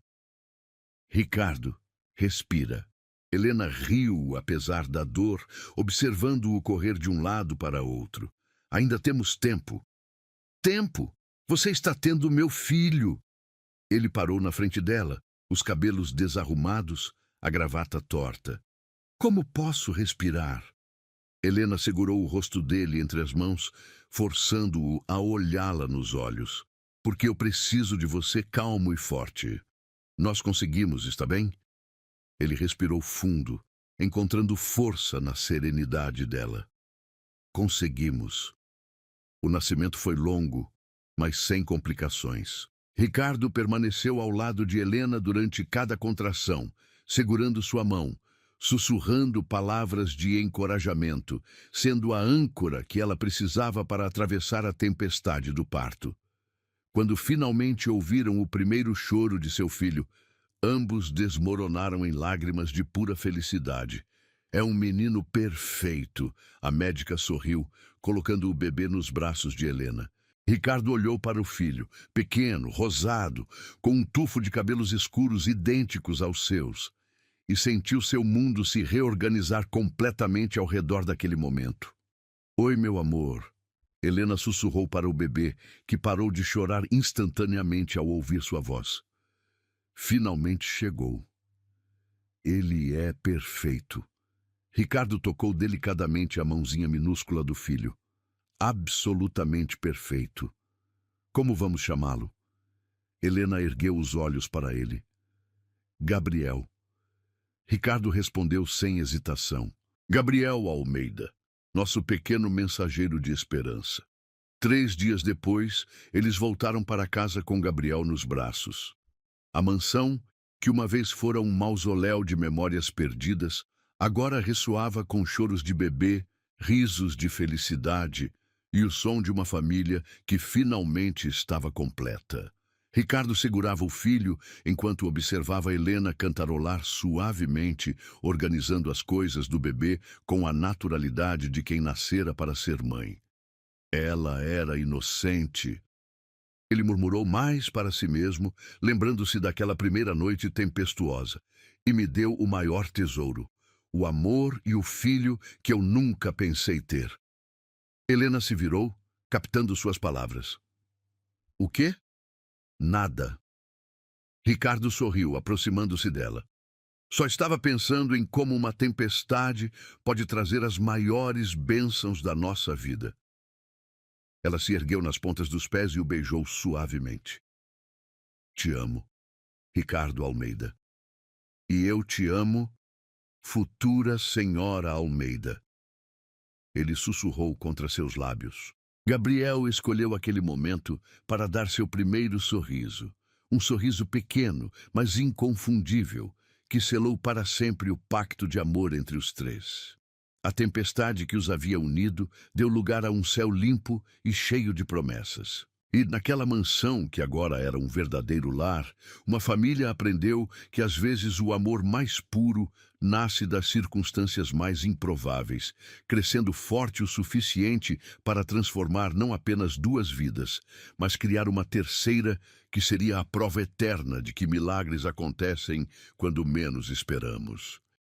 Ricardo, respira. Helena riu, apesar da dor, observando-o correr de um lado para outro. Ainda temos tempo. Tempo! Você está tendo meu filho! Ele parou na frente dela, os cabelos desarrumados, a gravata torta. Como posso respirar? Helena segurou o rosto dele entre as mãos, forçando-o a olhá-la nos olhos. Porque eu preciso de você calmo e forte. Nós conseguimos, está bem? Ele respirou fundo, encontrando força na serenidade dela. Conseguimos. O nascimento foi longo, mas sem complicações. Ricardo permaneceu ao lado de Helena durante cada contração, segurando sua mão, sussurrando palavras de encorajamento, sendo a âncora que ela precisava para atravessar a tempestade do parto. Quando finalmente ouviram o primeiro choro de seu filho, ambos desmoronaram em lágrimas de pura felicidade. É um menino perfeito, a médica sorriu, colocando o bebê nos braços de Helena. Ricardo olhou para o filho, pequeno, rosado, com um tufo de cabelos escuros idênticos aos seus, e sentiu seu mundo se reorganizar completamente ao redor daquele momento. Oi, meu amor. Helena sussurrou para o bebê, que parou de chorar instantaneamente ao ouvir sua voz. Finalmente chegou. Ele é perfeito. Ricardo tocou delicadamente a mãozinha minúscula do filho. Absolutamente perfeito. Como vamos chamá-lo? Helena ergueu os olhos para ele. Gabriel. Ricardo respondeu sem hesitação. Gabriel Almeida, nosso pequeno mensageiro de esperança. 3 dias depois, eles voltaram para casa com Gabriel nos braços. A mansão, que uma vez fora um mausoléu de memórias perdidas, agora ressoava com choros de bebê, risos de felicidade e o som de uma família que finalmente estava completa. Ricardo segurava o filho enquanto observava Helena cantarolar suavemente, organizando as coisas do bebê com a naturalidade de quem nascera para ser mãe. Ela era inocente. Ele murmurou mais para si mesmo, lembrando-se daquela primeira noite tempestuosa, e me deu o maior tesouro, o amor e o filho que eu nunca pensei ter. Helena se virou, captando suas palavras. O quê? Nada. Ricardo sorriu, aproximando-se dela. Só estava pensando em como uma tempestade pode trazer as maiores bênçãos da nossa vida. Ela se ergueu nas pontas dos pés e o beijou suavemente. Te amo, Ricardo Almeida. E eu te amo, futura senhora Almeida. Ele sussurrou contra seus lábios. Gabriel escolheu aquele momento para dar seu primeiro sorriso. Um sorriso pequeno, mas inconfundível, que selou para sempre o pacto de amor entre os três. A tempestade que os havia unido deu lugar a um céu limpo e cheio de promessas. E naquela mansão, que agora era um verdadeiro lar, uma família aprendeu que às vezes o amor mais puro nasce das circunstâncias mais improváveis, crescendo forte o suficiente para transformar não apenas 2 vidas, mas criar uma terceira que seria a prova eterna de que milagres acontecem quando menos esperamos.